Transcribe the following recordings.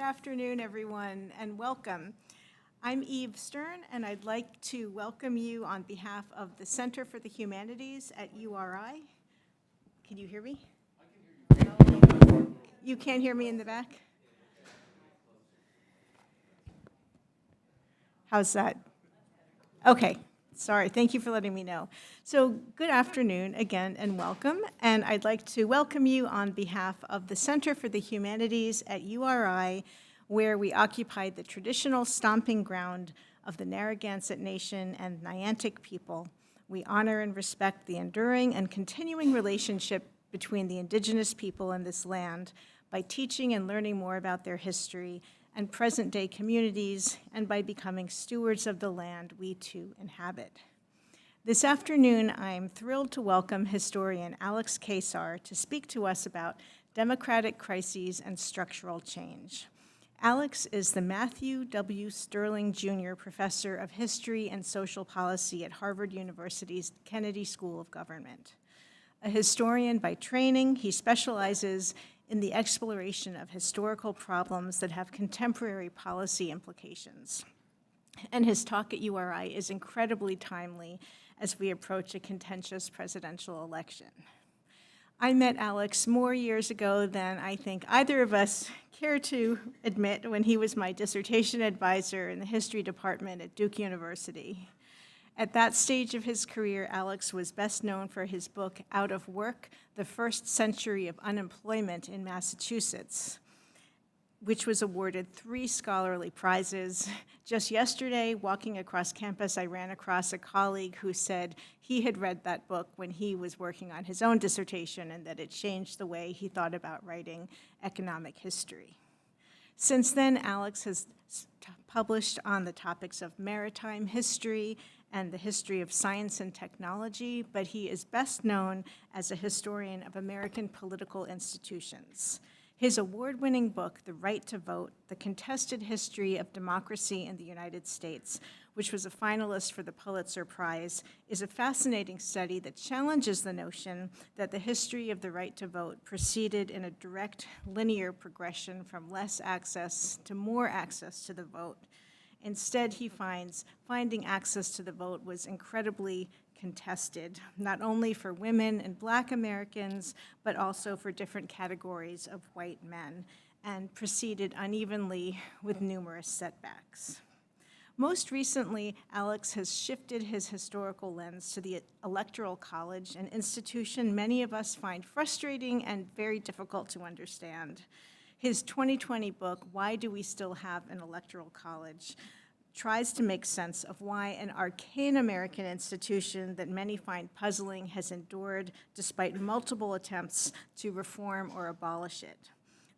afternoon, everyone, and welcome. I'm Eve Stern, and I'd like to welcome you on behalf of the Center for the Humanities at URI. Can you hear me? I can hear you. You can't hear me in the back? How's that? Okay. Sorry, thank you for letting me know. So good afternoon again and welcome. And I'd like to welcome you on behalf of the Center for the Humanities at URI, where we occupied the traditional stomping ground of the Narragansett Nation and Niantic people. We honor and respect the enduring and continuing relationship between the indigenous people in this land by teaching and learning more about their history and present-day communities, and by becoming stewards of the land we too inhabit. This afternoon, I'm thrilled to welcome historian Alex Keyssar to speak to us about democratic crises and structural change. Alex is the Matthew W. Stirling Jr. Professor of History and Social Policy at Harvard University's Kennedy School of Government. A historian by training, he specializes in the exploration of historical problems that have contemporary policy implications. And his talk at URI is incredibly timely as we approach a contentious presidential election. I met Alex more years ago than I think either of us care to admit when he was my dissertation advisor in the history department at Duke University. At that stage of his career, Alex was best known for his book, Out of Work, The First Century of Unemployment in Massachusetts, which was awarded 3 scholarly prizes. Just yesterday, walking across campus, I ran across a colleague who said he had read that book when he was working on his own dissertation and that it changed the way he thought about writing economic history. Since then, Alex has published on the topics of maritime history and the history of science and technology, but he is best known as a historian of American political institutions. His award-winning book, The Right to Vote, The Contested History of Democracy in the United States, which was a finalist for the Pulitzer Prize, is a fascinating study that challenges the notion that the history of the right to vote proceeded in a direct linear progression from less access to more access to the vote. Instead, he finds finding access to the vote was incredibly contested, not only for women and Black Americans, but also for different categories of white men, and proceeded unevenly with numerous setbacks. Most recently, Alex has shifted his historical lens to the Electoral College, an institution many of us find frustrating and very difficult to understand. His 2020 book, Why Do We Still Have an Electoral College?, tries to make sense of why an arcane American institution that many find puzzling has endured despite multiple attempts to reform or abolish it.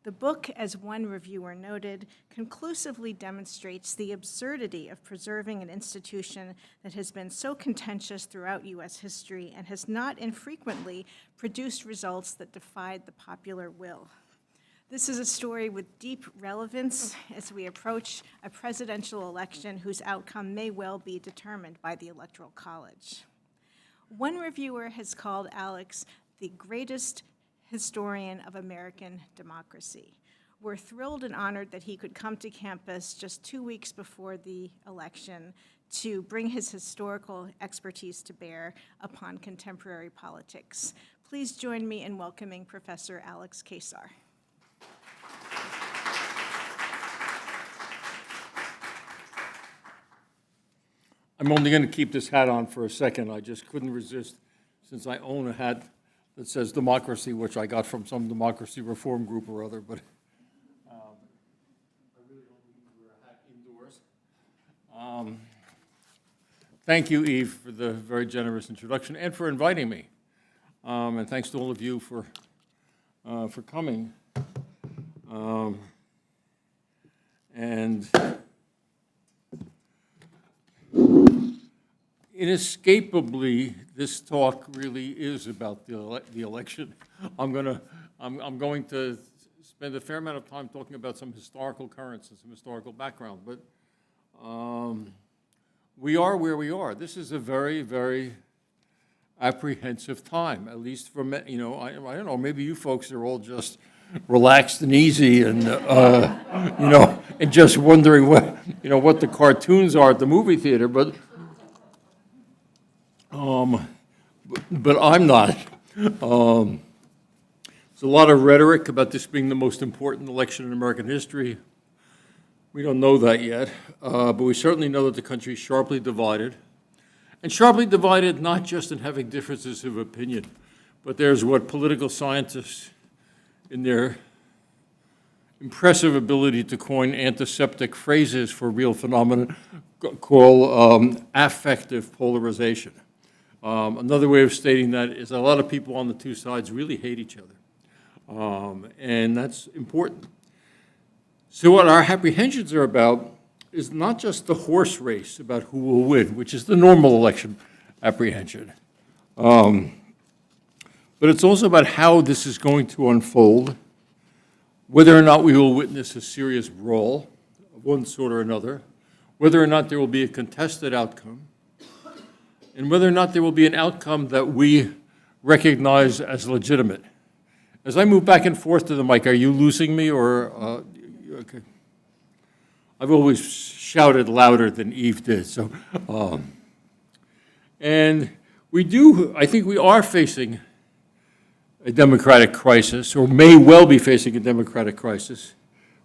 The book, as one reviewer noted, conclusively demonstrates the absurdity of preserving an institution that has been so contentious throughout U.S. history and has not infrequently produced results that defied the popular will. This is a story with deep relevance as we approach a presidential election whose outcome may well be determined by the Electoral College. One reviewer has called Alex the greatest historian of American democracy. We're thrilled and honored that he could come to campus just 2 weeks before the election to bring his historical expertise to bear upon contemporary politics. Please join me in welcoming Professor Alex Keyssar. I'm only going to keep this hat on for a second. I just couldn't resist, since I own a hat that says democracy, which I got from some democracy reform group or other, but I really don't need to wear a hat indoors. Thank you, Eve, for the very generous introduction and for inviting me. And thanks to all of you for coming. And inescapably, this talk really is about the election. I'm going to spend a fair amount of time talking about some historical currents and some historical background, but we are where we are. This is a very, very apprehensive time, at least for, I don't know, maybe you folks are all just relaxed and easy, and and just wondering what the cartoons are at the movie theater, but I'm not. There's a lot of rhetoric about this being the most important election in American history. We don't know that yet, but we certainly know that the country is sharply divided. And sharply divided not just in having differences of opinion, but there's what political scientists, in their impressive ability to coin antiseptic phrases for real phenomena, call affective polarization. Another way of stating that is a lot of people on the two sides really hate each other, and that's important. So what our apprehensions are about is not just the horse race about who will win, which is the normal election apprehension, but it's also about how this is going to unfold, whether or not we will witness a serious brawl of one sort or another, whether or not there will be a contested outcome, and whether or not there will be an outcome that we recognize as legitimate. As I move back and forth to the mic, are you losing me or, okay? I've always shouted louder than Eve did, so. And I think we are facing a democratic crisis, or may well be facing a democratic crisis,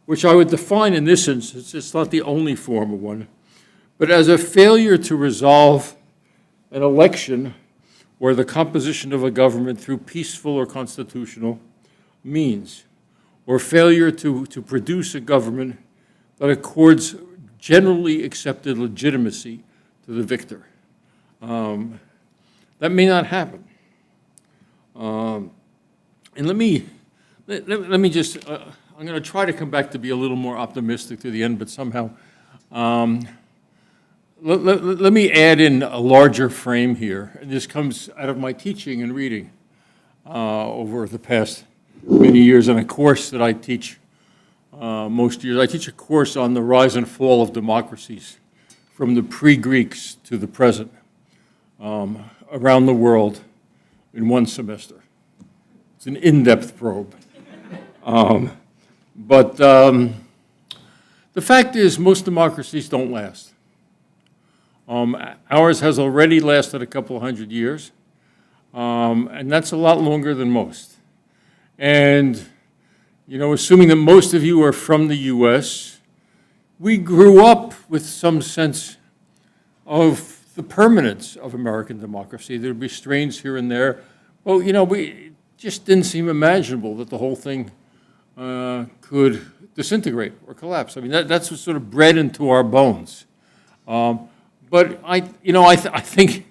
which I would define in this instance, it's not the only form of one, but as a failure to resolve an election or the composition of a government through peaceful or constitutional means, or failure to produce a government that accords generally accepted legitimacy to the victor. That may not happen. And let me just, I'm going to try to come back to be a little more optimistic to the end, but somehow, let me add in a larger frame here. And this comes out of my teaching and reading over the past many years in a course that I teach most years. I teach a course on the rise and fall of democracies from the pre-Greeks to the present around the world in one semester. It's an in-depth probe. But the fact is most democracies don't last. Ours has already lasted a couple of 100 years, and that's a lot longer than most. And, assuming that most of you are from the U.S., we grew up with some sense of the permanence of American democracy. There'd be strains here and there. Well, we just didn't seem imaginable that the whole thing could disintegrate or collapse. I mean, that's what's sort of bred into our bones. But I think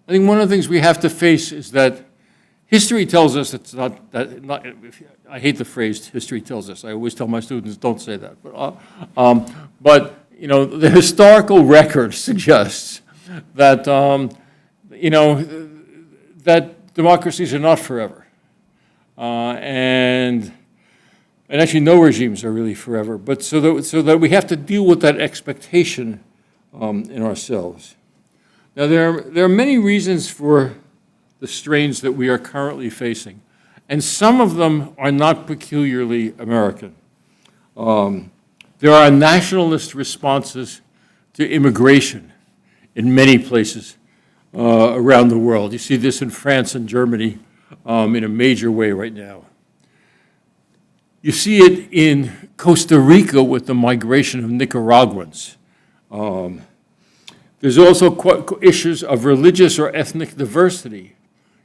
one of the things we have to face is that history tells us it's not that. I hate the phrase "history tells us." I always tell my students, "Don't say that." But the historical record suggests that that democracies are not forever, and actually no regimes are really forever. But so that we have to deal with that expectation in ourselves. Now, there are many reasons for the strains that we are currently facing, and some of them are not peculiarly American. There are nationalist responses to immigration in many places around the world. You see this in France and Germany in a major way right now. You see it in Costa Rica with the migration of Nicaraguans. There's also issues of religious or ethnic diversity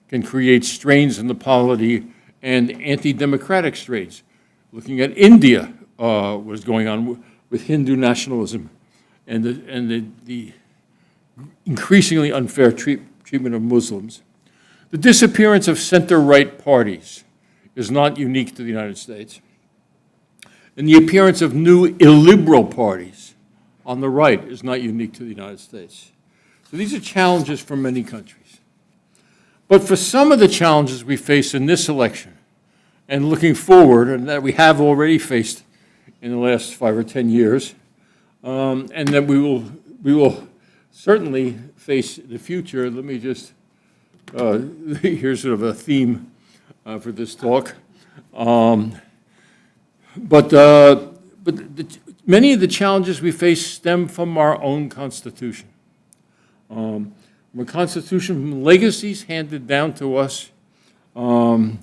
can create strains in the polity and anti-democratic strains. Looking at India, what's going on with Hindu nationalism and the increasingly unfair treatment of Muslims. The disappearance of center-right parties is not unique to the United States. And the appearance of new illiberal parties on the right is not unique to the United States. So these are challenges for many countries. But for some of the challenges we face in this election, and looking forward, and that we have already faced in the last 5 or 10 years, and that we will certainly face in the future, let me just, here's sort of a theme for this talk. Many of the challenges we face stem from our own Constitution. From a Constitution, from legacies handed down to us in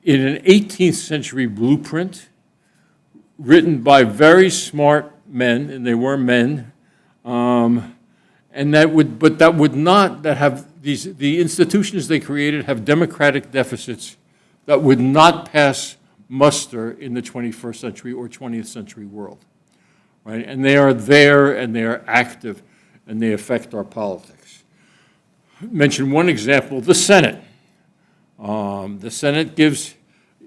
an 18th century blueprint written by very smart men, and they were men, and that have the institutions they created have democratic deficits that would not pass muster in the 21st century or 20th century world, right? And they are there, and they are active, and they affect our politics. Mention one example, the Senate. The Senate gives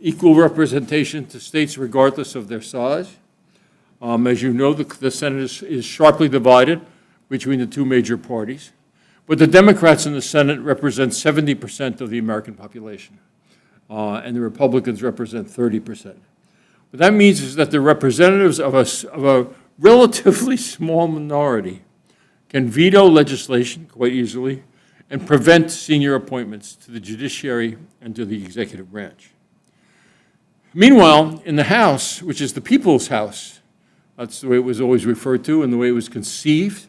equal representation to states regardless of their size. As you know, the Senate is sharply divided between the two major parties, but the Democrats in the Senate represent 70% of the American population, and the Republicans represent 30%. What that means is that the representatives of a relatively small minority can veto legislation quite easily and prevent senior appointments to the judiciary and to the executive branch. Meanwhile, in the House, which is the people's house, that's the way it was always referred to and the way it was conceived,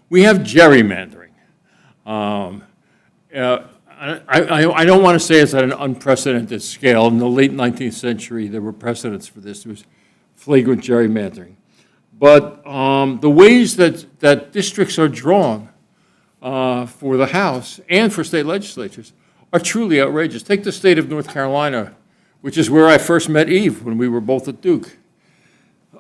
we have gerrymandering. I don't want to say it's at an unprecedented scale. In the late 19th century, there were precedents for this. There was flagrant gerrymandering. But the ways that districts are drawn for the House and for state legislatures are truly outrageous. Take the state of North Carolina, which is where I first met Eve when we were both at Duke.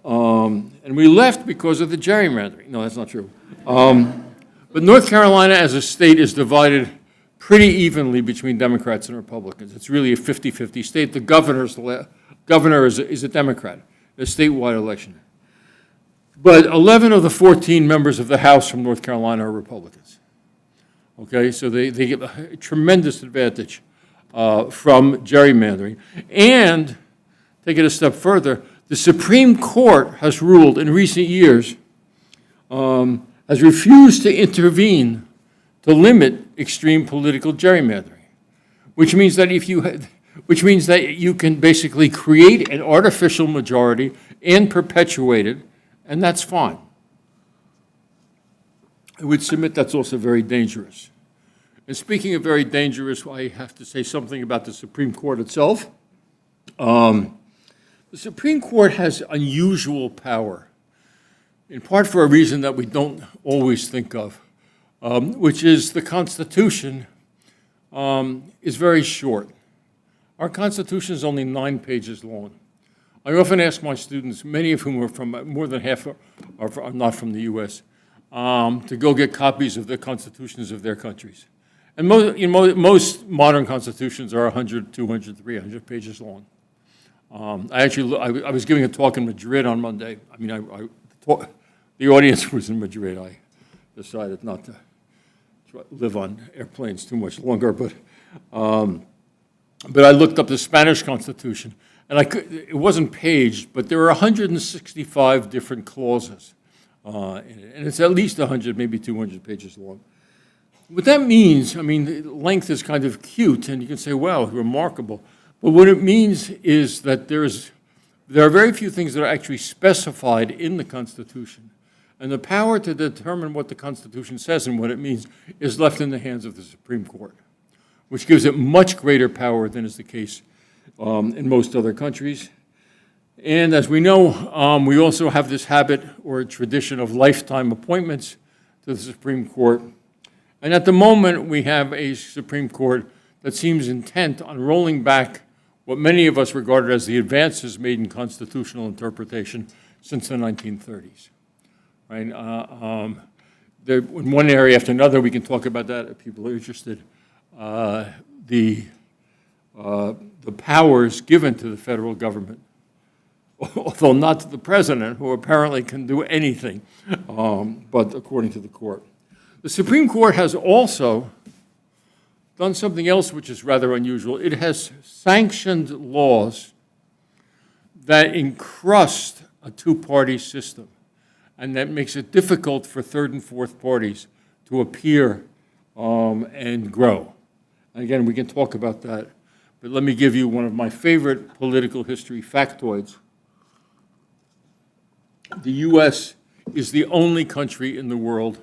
And we left because of the gerrymandering. No, that's not true. But North Carolina as a state is divided pretty evenly between Democrats and Republicans. It's really a 50-50 state. The governor is a Democrat, a statewide election. But 11 of the 14 members of the House from North Carolina are Republicans. Okay, so they get a tremendous advantage from gerrymandering. And, take it a step further, the Supreme Court has ruled in recent years, has refused to intervene to limit extreme political gerrymandering, which means that you can basically create an artificial majority and perpetuate it, and that's fine. I would submit that's also very dangerous. And speaking of very dangerous, I have to say something about the Supreme Court itself. The Supreme Court has unusual power, in part for a reason that we don't always think of, which is the Constitution is very short. Our Constitution is only 9 pages long. I often ask my students, many of whom are from, more than half are not from the U.S., to go get copies of the constitutions of their countries. And most modern constitutions are 100, 200, 300 pages long. I was giving a talk in Madrid on Monday. The audience was in Madrid. I decided not to live on airplanes too much longer, but I looked up the Spanish Constitution, and it wasn't paged, but there were 165 different clauses in it, and it's at least 100, maybe 200 pages long. What that means, length is kind of cute, and you can say, wow, remarkable. But what it means is that there are very few things that are actually specified in the Constitution. And the power to determine what the Constitution says and what it means is left in the hands of the Supreme Court, which gives it much greater power than is the case in most other countries. And as we know, we also have this habit or tradition of lifetime appointments to the Supreme Court. And at the moment, we have a Supreme Court that seems intent on rolling back what many of us regarded as the advances made in constitutional interpretation since the 1930s. Right? In one area after another, we can talk about that if people are interested. The powers given to the federal government, although not to the president, who apparently can do anything, but according to the court. The Supreme Court has also done something else which is rather unusual. It has sanctioned laws that encrust a two-party system, and that makes it difficult for third and fourth parties to appear and grow. And again, we can talk about that. but let me give you one of my favorite political history factoids. The U.S. is the only country in the world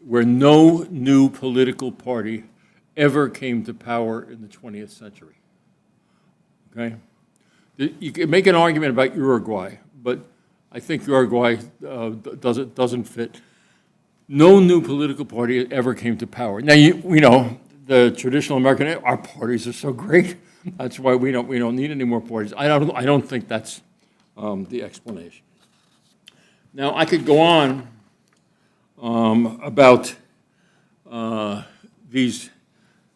where no new political party ever came to power in the 20th century. Okay? You can make an argument about Uruguay, but I think Uruguay doesn't fit. No new political party ever came to power. Now, we know the traditional American, our parties are so great. That's why we don't need any more parties. I don't think that's the explanation. Now, I could go on about these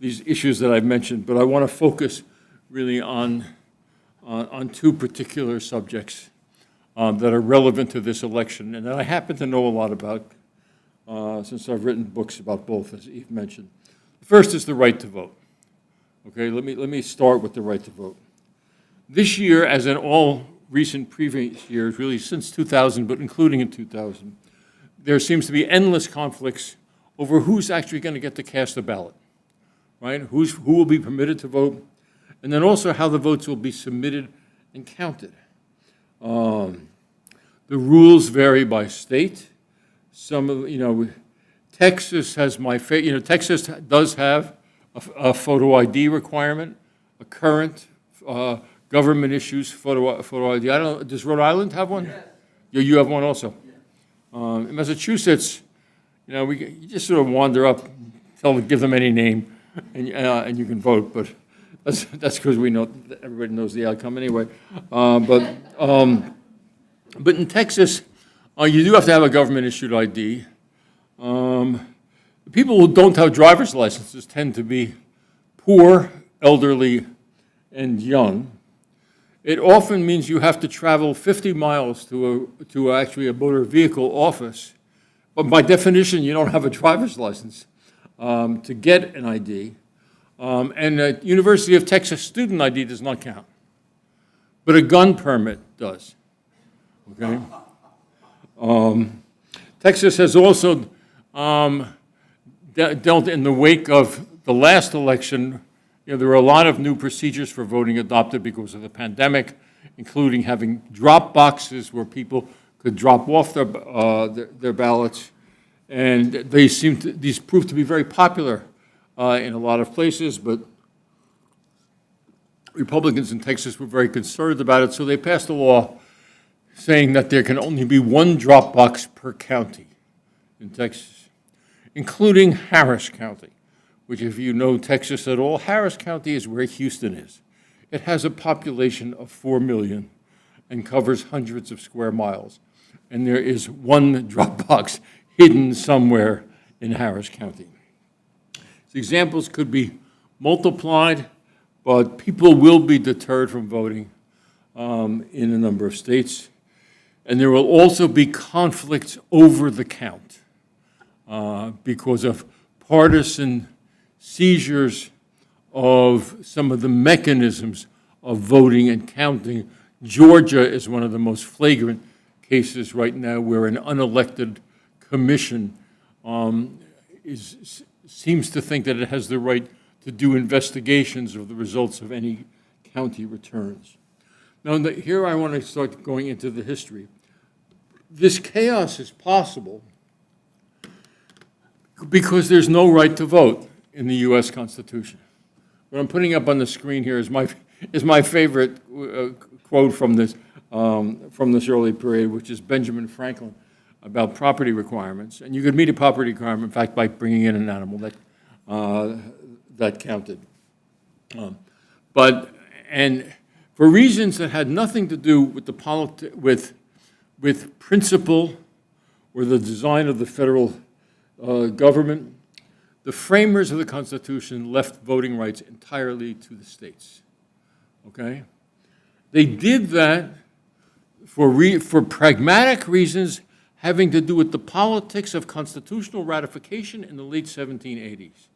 issues that I've mentioned, but I want to focus really on two particular subjects that are relevant to this election and that I happen to know a lot about since I've written books about both, as Eve mentioned. The first is the right to vote. Okay, let me start with the right to vote. This year, as in all recent previous years, really since 2000, but including in 2000, there seems to be endless conflicts over who's actually going to get to cast a ballot, right? Who will be permitted to vote, and then also how the votes will be submitted and counted. The rules vary by state. Some of, Texas has Texas does have a photo ID requirement, a current government issues photo ID. I don't. Does Rhode Island have one? Yes. You have one also. Yes. In Massachusetts, you just sort of wander up, give them any name, and you can vote. But that's because we know everybody knows the outcome anyway. But in Texas, you do have to have a government issued ID. People who don't have driver's licenses tend to be poor, elderly, and young. It often means you have to travel 50 miles to actually a motor vehicle office. But by definition, you don't have a driver's license to get an ID. And a University of Texas student ID does not count. But a gun permit does. Okay? Texas has also dealt in the wake of the last election. There were a lot of new procedures for voting adopted because of the pandemic, including having drop boxes where people could drop off their ballots, and these proved to be very popular in a lot of places. But Republicans in Texas were very concerned about it, so they passed a law saying that there can only be one drop box per county in Texas, including Harris County, which, if you know Texas at all, Harris County is where Houston is. It has a population of 4 million and covers hundreds of square miles. And there is one drop box hidden somewhere in Harris County. The examples could be multiplied, but people will be deterred from voting in a number of states. And there will also be conflicts over the count because of partisan seizures of some of the mechanisms of voting and counting. Georgia is one of the most flagrant cases right now where an unelected commission seems to think that it has the right to do investigations of the results of any county returns. Now, here I want to start going into the history. This chaos is possible because there's no right to vote in the U.S. Constitution. What I'm putting up on the screen here is my favorite quote from this early period, which is Benjamin Franklin about property requirements. And you could meet a property requirement, in fact, by bringing in an animal that counted. And for reasons that had nothing to do with with principle or the design of the federal government, the framers of the Constitution left voting rights entirely to the states. Okay? They did that for pragmatic reasons having to do with the politics of constitutional ratification in the late 1780s.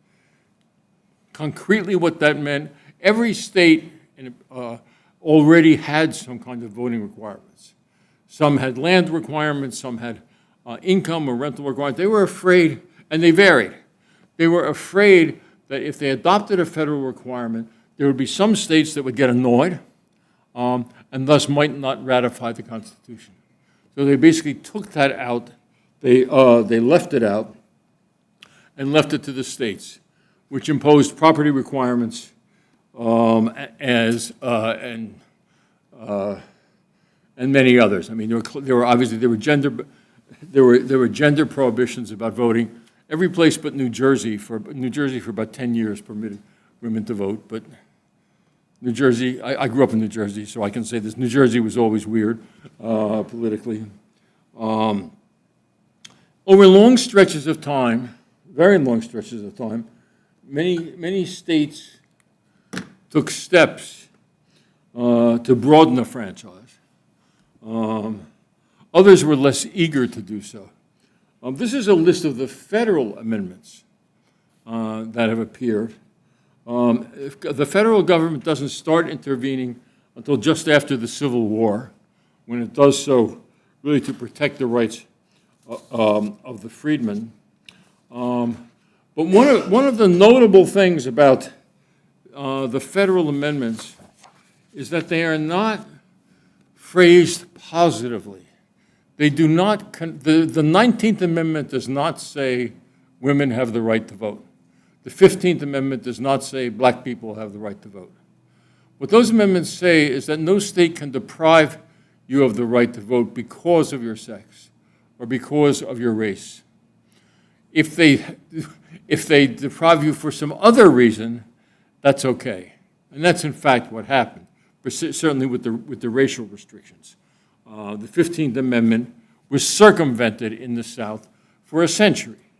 Concretely, what that meant, every state already had some kind of voting requirements. Some had land requirements, some had income or rental requirements. They were afraid, and they varied. They were afraid that if they adopted a federal requirement, there would be some states that would get annoyed and thus might not ratify the Constitution. So they basically took that out. They left it out and left it to the states, which imposed property requirements and many others. I mean, there were gender prohibitions about voting. Every place but New Jersey for about 10 years permitted women to vote. But New Jersey, I grew up in New Jersey, so I can say this: New Jersey was always weird politically. Over long stretches of time, very long stretches of time, many states took steps to broaden the franchise. Others were less eager to do so. This is a list of the federal amendments that have appeared. The federal government doesn't start intervening until just after the Civil War, when it does so really to protect the rights of the freedmen. But one of the notable things about the federal amendments is that they are not phrased positively. They do not, the 19th Amendment does not say women have the right to vote. The 15th Amendment does not say black people have the right to vote. What those amendments say is that no state can deprive you of the right to vote because of your sex or because of your race. If they deprive you for some other reason, that's okay. And that's in fact what happened, certainly with the racial restrictions. The 15th Amendment was circumvented in the South for a century,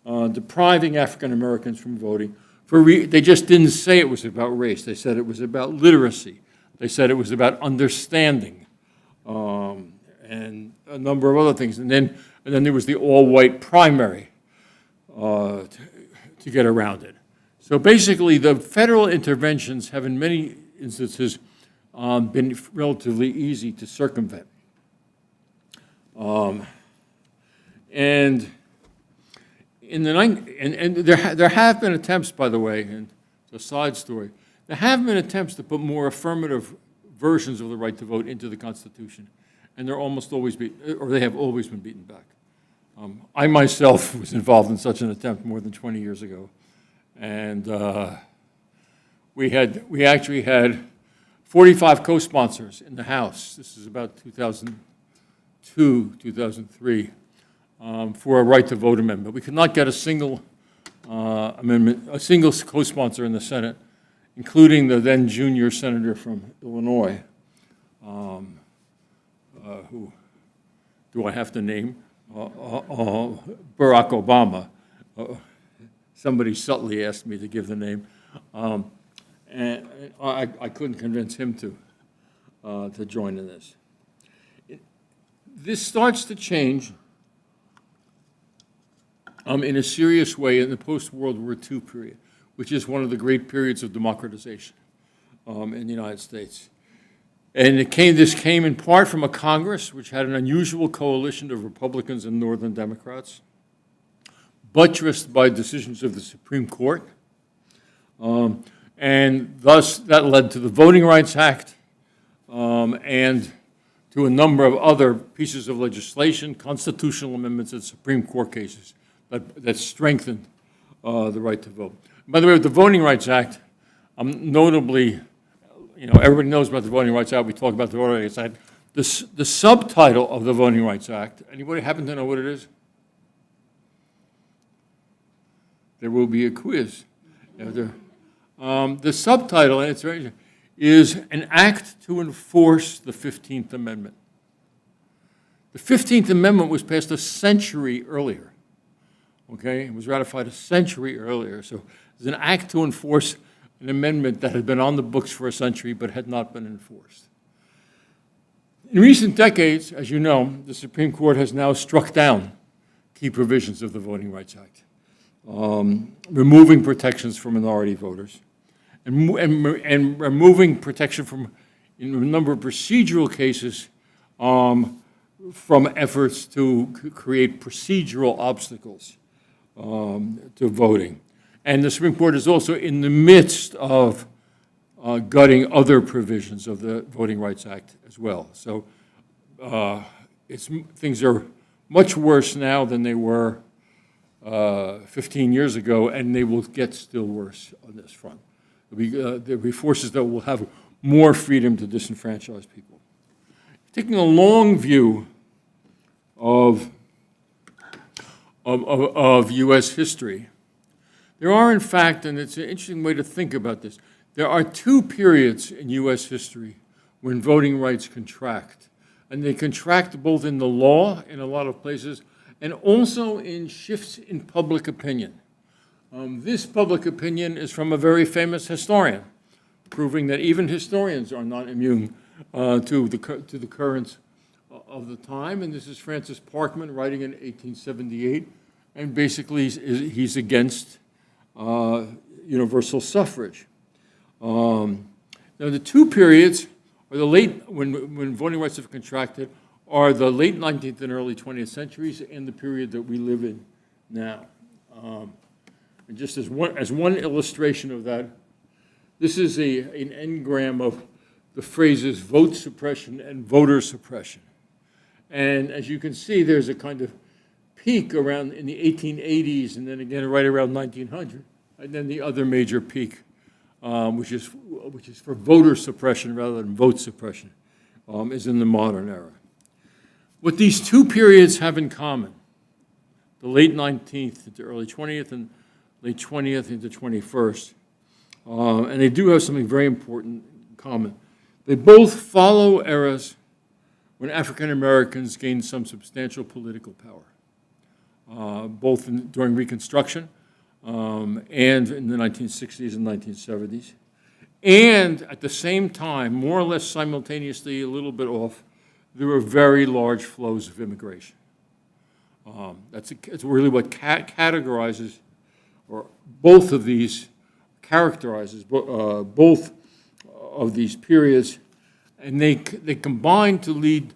depriving African Americans from voting. They just didn't say it was about race. They said it was about literacy. They said it was about understanding, and a number of other things. And then there was the all-white primary to get around it. So basically, the federal interventions have in many instances been relatively easy to circumvent. And there have been attempts, by the way, and it's a side story, there have been attempts to put more affirmative versions of the right to vote into the Constitution, and they have always been beaten back. I myself was involved in such an attempt more than 20 years ago, and we actually had 45 co-sponsors in the House. This is about 2002, 2003, for a right to vote amendment. We could not get a single amendment, a single co-sponsor in the Senate, including the then junior senator from Illinois, who do I have to name? Barack Obama. Somebody subtly asked me to give the name. And I couldn't convince him to join in this. This starts to change in a serious way in the post-World War II period, which is one of the great periods of democratization in the United States. And this came in part from a Congress which had an unusual coalition of Republicans and Northern Democrats, buttressed by decisions of the Supreme Court. And thus, that led to the Voting Rights Act and to a number of other pieces of legislation, constitutional amendments, and Supreme Court cases that strengthened the right to vote. By the way, with the Voting Rights Act, notably, everybody knows about the Voting Rights Act. We talk about the Voting Rights Act. The subtitle of the Voting Rights Act, anybody happen to know what it is? There will be a quiz. The subtitle, and it's very, is an act to enforce the 15th Amendment. The 15th Amendment was passed a century earlier. Okay, it was ratified a century earlier. So it's an act to enforce an amendment that had been on the books for a century but had not been enforced. In recent decades, as you know, the Supreme Court has now struck down key provisions of the Voting Rights Act, removing protections for minority voters, and removing protection from, in a number of procedural cases, from efforts to create procedural obstacles to voting. And the Supreme Court is also in the midst of gutting other provisions of the Voting Rights Act as well. So things are much worse now than they were 15 years ago, and they will get still worse on this front. There'll be forces that will have more freedom to disenfranchise people. Taking a long view of U.S. history, there are, in fact, and it's an interesting way to think about this, there are two periods in U.S. history when voting rights contract. And they contract both in the law in a lot of places and also in shifts in public opinion. This public opinion is from a very famous historian, proving that even historians are not immune to the currents of the time. And this is Francis Parkman writing in 1878. And basically, he's against universal suffrage. Now, the two periods are the late, when voting rights have contracted, are the late 19th and early 20th centuries and the period that we live in now. And just as one illustration of that, this is an engram of the phrases vote suppression and voter suppression. And as you can see, there's a kind of peak around in the 1880s and then again right around 1900, and then the other major peak, which is for voter suppression rather than vote suppression, is in the modern era. What these two periods have in common, the late 19th into early 20th and late 20th into 21st, and they do have something very important in common. They both follow eras when African Americans gained some substantial political power, both during Reconstruction and in the 1960s and 1970s. And at the same time, more or less simultaneously, a little bit off, there were very large flows of immigration. It's really what categorizes, or both of these characterizes both of these periods, and they combine to lead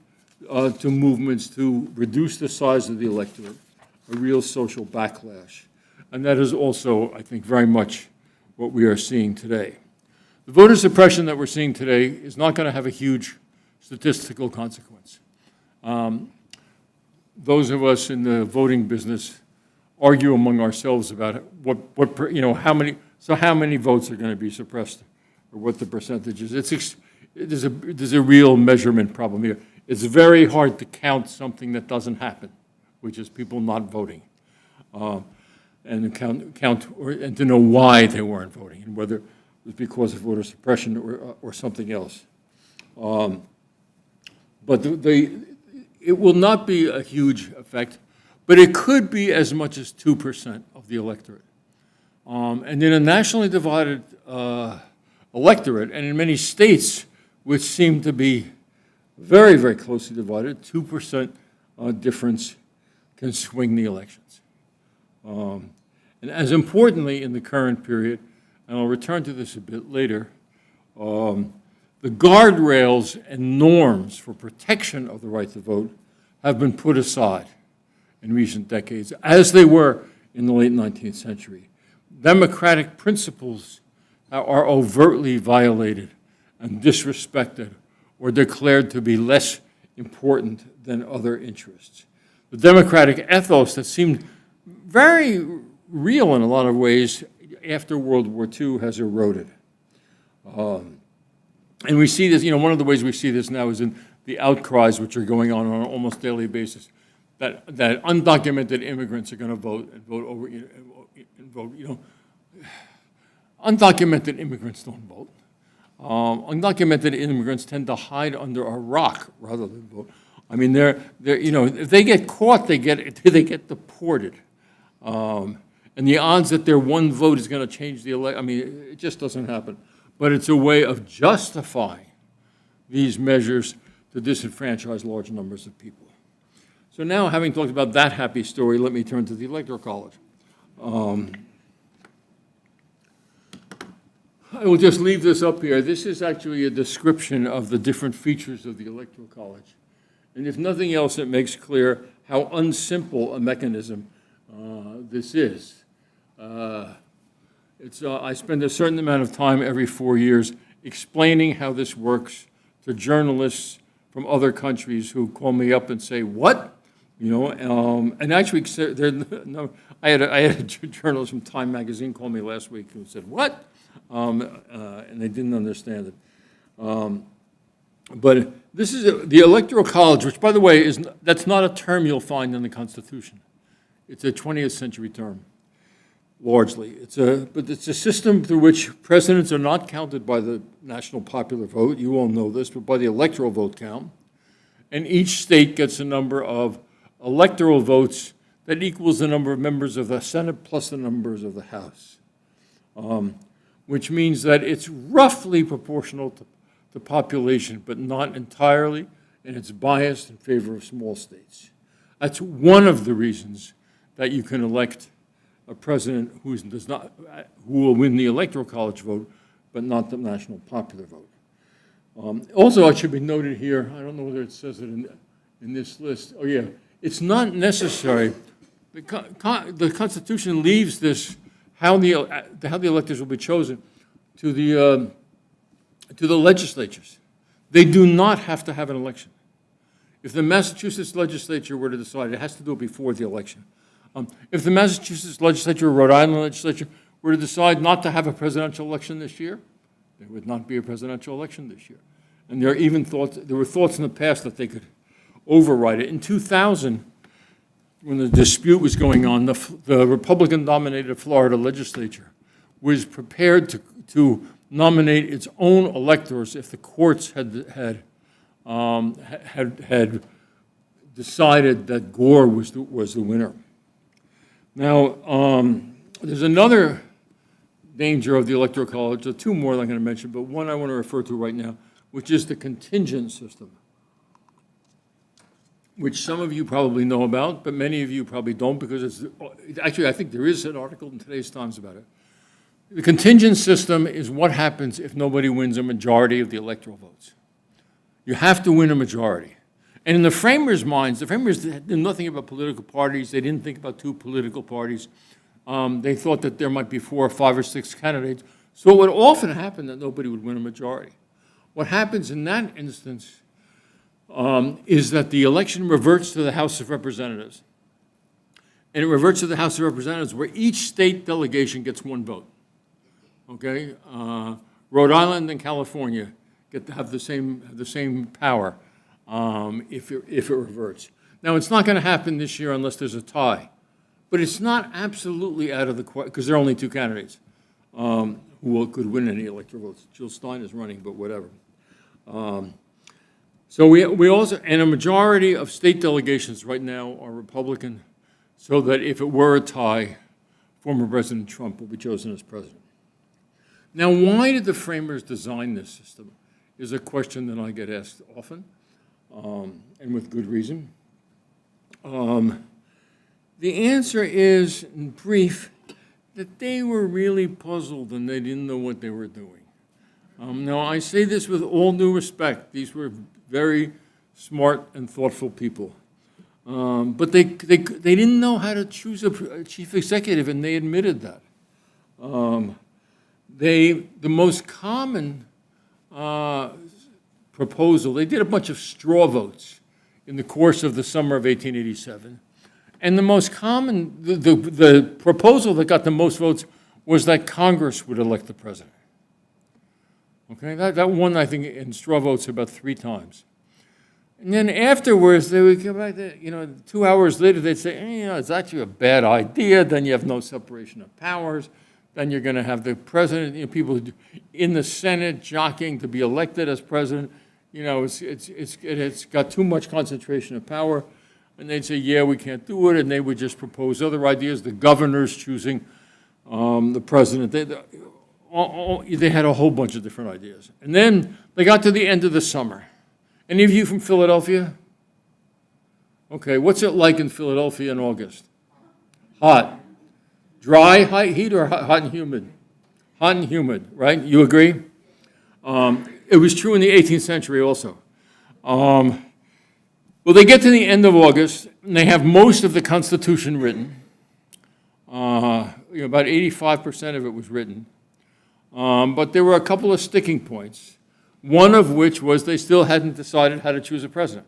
to movements to reduce the size of the electorate, a real social backlash. And that is also, I think, very much what we are seeing today. The voter suppression that we're seeing today is not going to have a huge statistical consequence. Those of us in the voting business argue among ourselves about how many votes are going to be suppressed, or what the percentage is. There's a real measurement problem here. It's very hard to count something that doesn't happen, which is people not voting, and to know why they weren't voting, and whether it was because of voter suppression or something else. But it will not be a huge effect, but it could be as much as 2% of the electorate. And in a nationally divided electorate, and in many states which seem to be very, very closely divided, 2% difference can swing the elections. And as importantly in the current period, and I'll return to this a bit later, the guardrails and norms for protection of the right to vote have been put aside in recent decades, as they were in the late 19th century. Democratic principles are overtly violated and disrespected or declared to be less important than other interests. The democratic ethos that seemed very real in a lot of ways after World War II has eroded. And we see this, one of the ways we see this now is in the outcries which are going on an almost daily basis, that undocumented immigrants are going to vote and vote over, and vote. Undocumented immigrants don't vote. Undocumented immigrants tend to hide under a rock rather than vote. I mean, if they get caught, they get deported. And the odds that their one vote is going to change the election, I mean, it just doesn't happen. But it's a way of justifying these measures to disenfranchise large numbers of people. So now, having talked about that happy story, let me turn to the Electoral College. I will just leave this up here. This is actually a description of the different features of the Electoral College. And if nothing else, it makes clear how unsimple a mechanism this is. I spend a certain amount of time every 4 years explaining how this works to journalists from other countries who call me up and say, "What?" And actually, I had a journalist from Time magazine call me last week who said, "What?" And they didn't understand it. But this is the Electoral College, which, by the way, that's not a term you'll find in the Constitution. It's a 20th century term, largely. But it's a system through which presidents are not counted by the national popular vote. You all know this, but by the electoral vote count. And each state gets a number of electoral votes that equals the number of members of the Senate plus the numbers of the House, which means that it's roughly proportional to population, but not entirely, and it's biased in favor of small states. That's one of the reasons that you can elect a president who will win the Electoral College vote, but not the national popular vote. Also, it should be noted here, I don't know whether it says it in this list. Oh, yeah. It's not necessary. The Constitution leaves this, how the electors will be chosen, to the legislatures. They do not have to have an election. If the Massachusetts legislature were to decide, it has to do it before the election. If the Massachusetts legislature or Rhode Island legislature were to decide not to have a presidential election this year, there would not be a presidential election this year. And there were thoughts in the past that they could override it. In 2000, when the dispute was going on, the Republican-dominated Florida legislature was prepared to nominate its own electors if the courts had decided that Gore was the winner. Now, there's another danger of the Electoral College. There are two more that I'm going to mention, but one I want to refer to right now, which is the contingent system, which some of you probably know about, but many of you probably don't, because actually, I think there is an article in today's Times about it. The contingent system is what happens if nobody wins a majority of the electoral votes. You have to win a majority. And in the framers' minds, the framers knew nothing about political parties. They didn't think about two political parties. They thought that there might be 4 or 5 or 6 candidates. So it would often happen that nobody would win a majority. What happens in that instance is that the election reverts to the House of Representatives. And it reverts to the House of Representatives where each state delegation gets 1 vote. Okay? Rhode Island and California get to have the same power if it reverts. Now, it's not going to happen this year unless there's a tie. But it's not absolutely out of the question, because there are only 2 candidates who could win any electoral votes. Jill Stein is running, but whatever. So we also, and a majority of state delegations right now are Republican, so that if it were a tie, former President Trump will be chosen as president. Now, why did the framers design this system is a question that I get asked often, and with good reason. The answer is, in brief, that they were really puzzled and they didn't know what they were doing. Now, I say this with all due respect. These were very smart and thoughtful people. But they didn't know how to choose a chief executive, and they admitted that. The most common proposal, they did a bunch of straw votes in the course of the summer of 1887. And the most common, the proposal that got the most votes was that Congress would elect the president. Okay, that won, I think, in straw votes about 3 times. And then afterwards, they would come back, 2 hours later, they'd say, it's actually a bad idea. Then you have no separation of powers. Then you're going to have the president, people in the Senate jockeying to be elected as president. It's got too much concentration of power. And they'd say, yeah, we can't do it. And they would just propose other ideas. The governors choosing the president. They had a whole bunch of different ideas. And then they got to the end of the summer. Any of you from Philadelphia? Okay, what's it like in Philadelphia in August? Hot. Dry, high heat, or hot and humid? Hot and humid, right? You agree? It was true in the 18th century also. Well, they get to the end of August, and they have most of the Constitution written. About 85% of it was written. But there were a couple of sticking points, one of which was they still hadn't decided how to choose a president.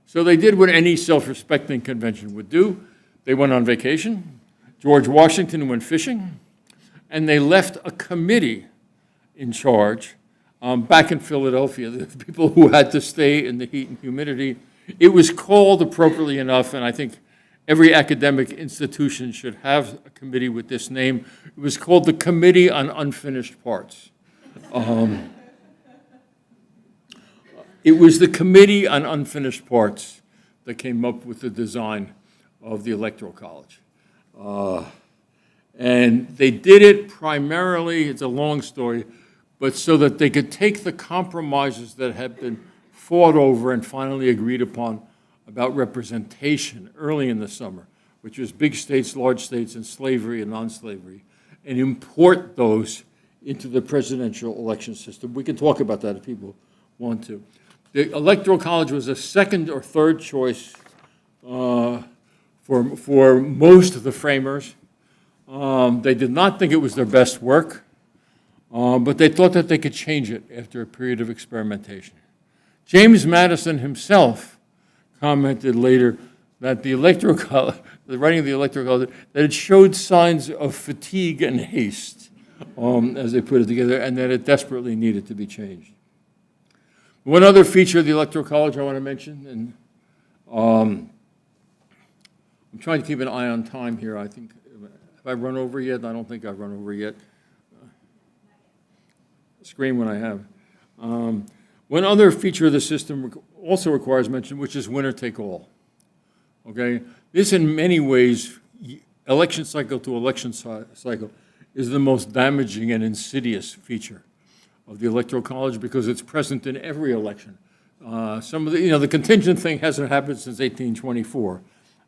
So they did what any self-respecting convention would do. They went on vacation. George Washington went fishing. And they left a committee in charge back in Philadelphia, the people who had to stay in the heat and humidity. It was called, appropriately enough, and I think every academic institution should have a committee with this name. It was called the Committee on Unfinished Parts. It was the Committee on Unfinished Parts that came up with the design of the Electoral College. And they did it primarily, it's a long story, but so that they could take the compromises that had been fought over and finally agreed upon about representation early in the summer, which was big states, large states, and slavery and non-slavery, and import those into the presidential election system. We can talk about that if people want to. The Electoral College was a second or third choice for most of the framers. They did not think it was their best work, but they thought that they could change it after a period of experimentation. James Madison himself commented later that the Electoral College, the writing of the Electoral College, that it showed signs of fatigue and haste as they put it together, and that it desperately needed to be changed. One other feature of the Electoral College I want to mention, and I'm trying to keep an eye on time here. I think, have I run over yet? I don't think I've run over yet. Scream when I have. One other feature of the system also requires mention, which is winner take all. Okay, this in many ways, election cycle to election cycle, is the most damaging and insidious feature of the Electoral College because it's present in every election. Some of the, the contingent thing hasn't happened since 1824,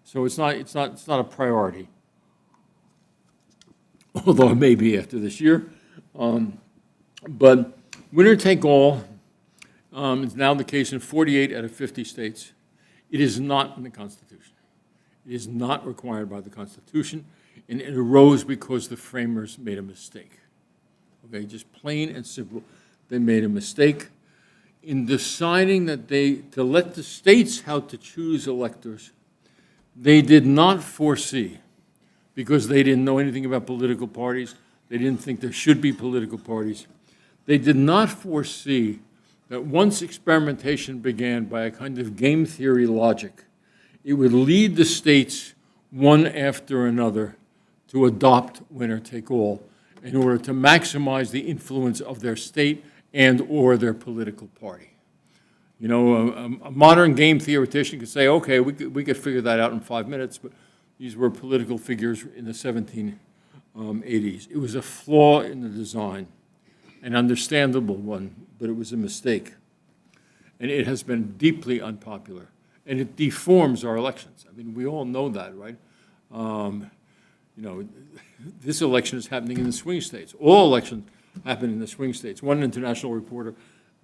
so it's not a priority. Although it may be after this year, but winner take all is now the case in 48 out of 50 states. It is not in the Constitution. It is not required by the Constitution, and it arose because the framers made a mistake. Okay, just plain and simple, they made a mistake in deciding that to let the states how to choose electors. They did not foresee, because they didn't know anything about political parties, they didn't think there should be political parties. They did not foresee that once experimentation began by a kind of game theory logic, it would lead the states one after another to adopt winner take all in order to maximize the influence of their state and or their political party. A modern game theoretician could say, okay, we could figure that out in 5 minutes, but these were political figures in the 1780s. It was a flaw in the design, an understandable one, but it was a mistake. And it has been deeply unpopular. And it deforms our elections. I mean, we all know that, right? This election is happening in the swing states. All elections happen in the swing states. One international reporter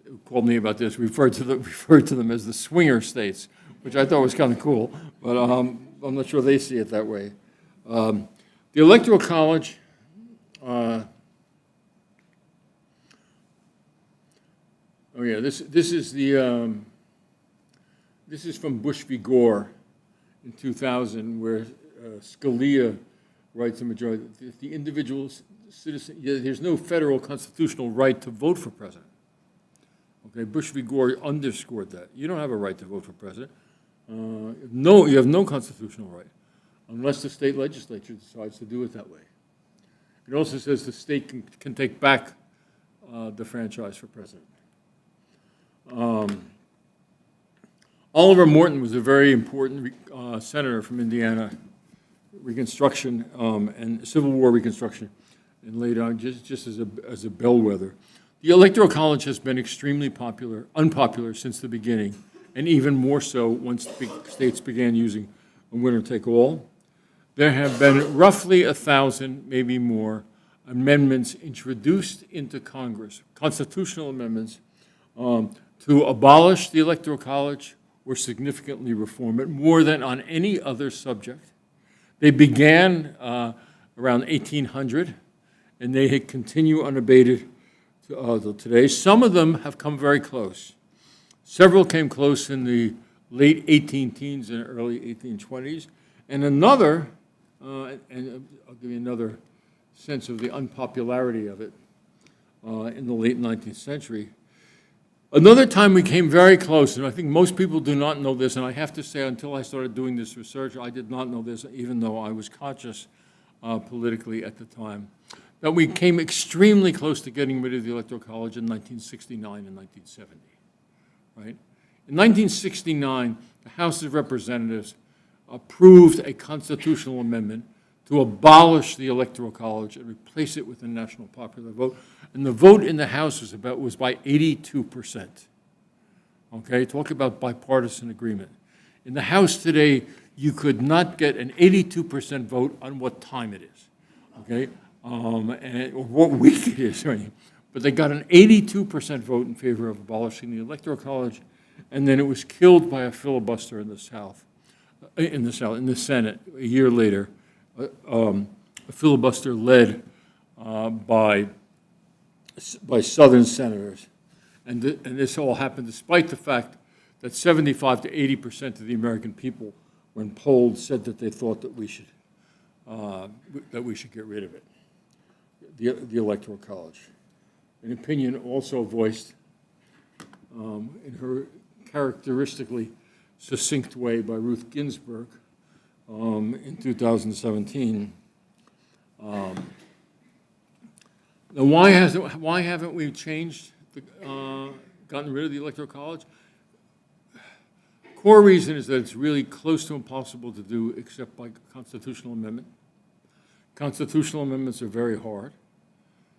who called me about this referred to them as the swinger states, which I thought was kind of cool, but I'm not sure they see it that way. The Electoral College, this is from Bush v. Gore in 2000, where Scalia writes a majority. The individual citizen, there's no federal constitutional right to vote for president. Okay, Bush v. Gore underscored that. You don't have a right to vote for president. No, you have no constitutional right, unless the state legislature decides to do it that way. It also says the state can take back the franchise for president. Oliver Morton was a very important senator from Indiana, Reconstruction and Civil War Reconstruction, and laid on just as a bellwether. The Electoral College has been extremely unpopular since the beginning, and even more so once states began using a winner-take-all. There have been roughly 1,000, maybe more, amendments introduced into Congress, constitutional amendments, to abolish the Electoral College or significantly reform it, more than on any other subject. They began around 1800, and they continue unabated till today. Some of them have come very close. Several came close in the late 18 teens and early 1820s, and another, and I'll give you another sense of the unpopularity of it, in the late 19th century. Another time we came very close, and I think most people do not know this, and I have to say until I started doing this research, I did not know this, even though I was conscious politically at the time, that we came extremely close to getting rid of the Electoral College in 1969 and 1970, right? In 1969, the House of Representatives approved a constitutional amendment to abolish the Electoral College and replace it with a national popular vote. And the vote in the House was by 82%. Okay, talk about bipartisan agreement. In the House today, you could not get an 82% vote on what time it is, okay, or what week it is, right? But they got an 82% vote in favor of abolishing the Electoral College, and then it was killed by a filibuster in the Senate a year later. A filibuster led by Southern senators. And this all happened despite the fact that 75 to 80% of the American people, when polled, said that they thought that we should get rid of it, the Electoral College. An opinion also voiced in her characteristically succinct way by Ruth Ginsburg in 2017. Now, why haven't we changed, gotten rid of the Electoral College? Core reason is that it's really close to impossible to do except by constitutional amendment. Constitutional amendments are very hard.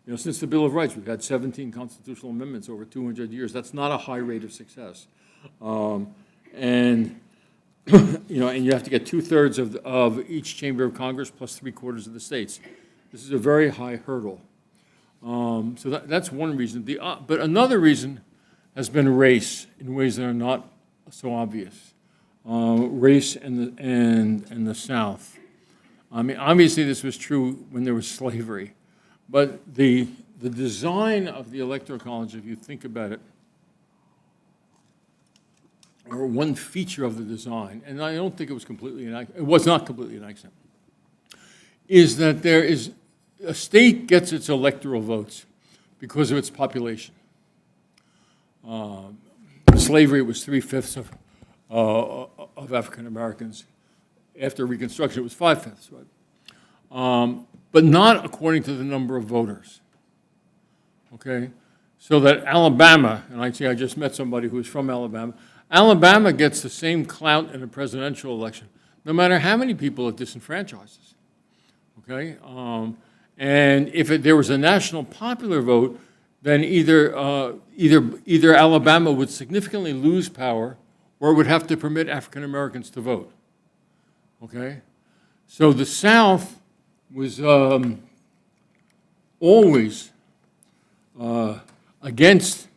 You know, since the Bill of Rights, we've had 17 constitutional amendments over 200 years. That's not a high rate of success. And you know, and you have to get 2/3 of each chamber of Congress plus 3/4 of the states. This is a very high hurdle. So that's one reason. But another reason has been race in ways that are not so obvious. Race and the South. I mean, obviously this was true when there was slavery, but the design of the Electoral College, if you think about it, or one feature of the design, and I don't think it was completely an accident, it was not completely an accident, is that a state gets its electoral votes because of its population. Slavery was 3/5 of African Americans. After Reconstruction, it was 5/5, right? But not according to the number of voters. Okay, so that Alabama, and I just met somebody who was from Alabama. Alabama gets the same clout in a presidential election, no matter how many people it disenfranchises. Okay, and if there was a national popular vote, then either Alabama would significantly lose power, or it would have to permit African Americans to vote. Okay, so the South was always against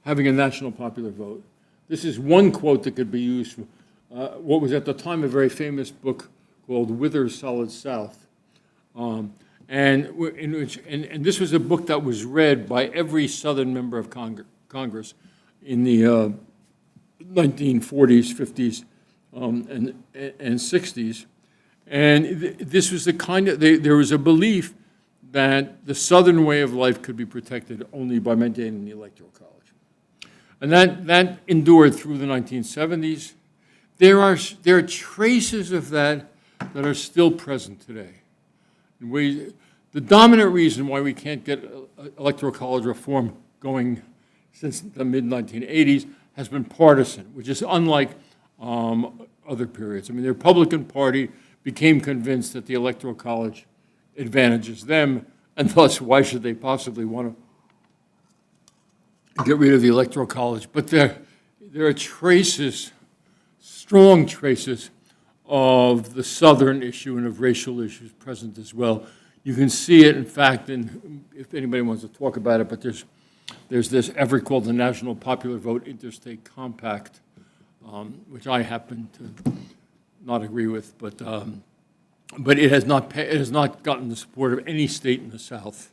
having a national popular vote. This is one quote that could be used from what was at the time a very famous book called Wither's Solid South. And this was a book that was read by every Southern member of Congress in the 1940s, 50s, and 60s. And this was the kind of, there was a belief that the Southern way of life could be protected only by maintaining the Electoral College. And that endured through the 1970s. There are traces of that are still present today. The dominant reason why we can't get Electoral College reform going since the mid-1980s has been partisan, which is unlike other periods. I mean, the Republican Party became convinced that the Electoral College advantages them, and thus why should they possibly want to get rid of the Electoral College? But there are traces, strong traces, of the Southern issue and of racial issues present as well. You can see it, in fact, if anybody wants to talk about it, but there's this effort called the National Popular Vote Interstate Compact, which I happen to not agree with, but it has not gotten the support of any state in the South.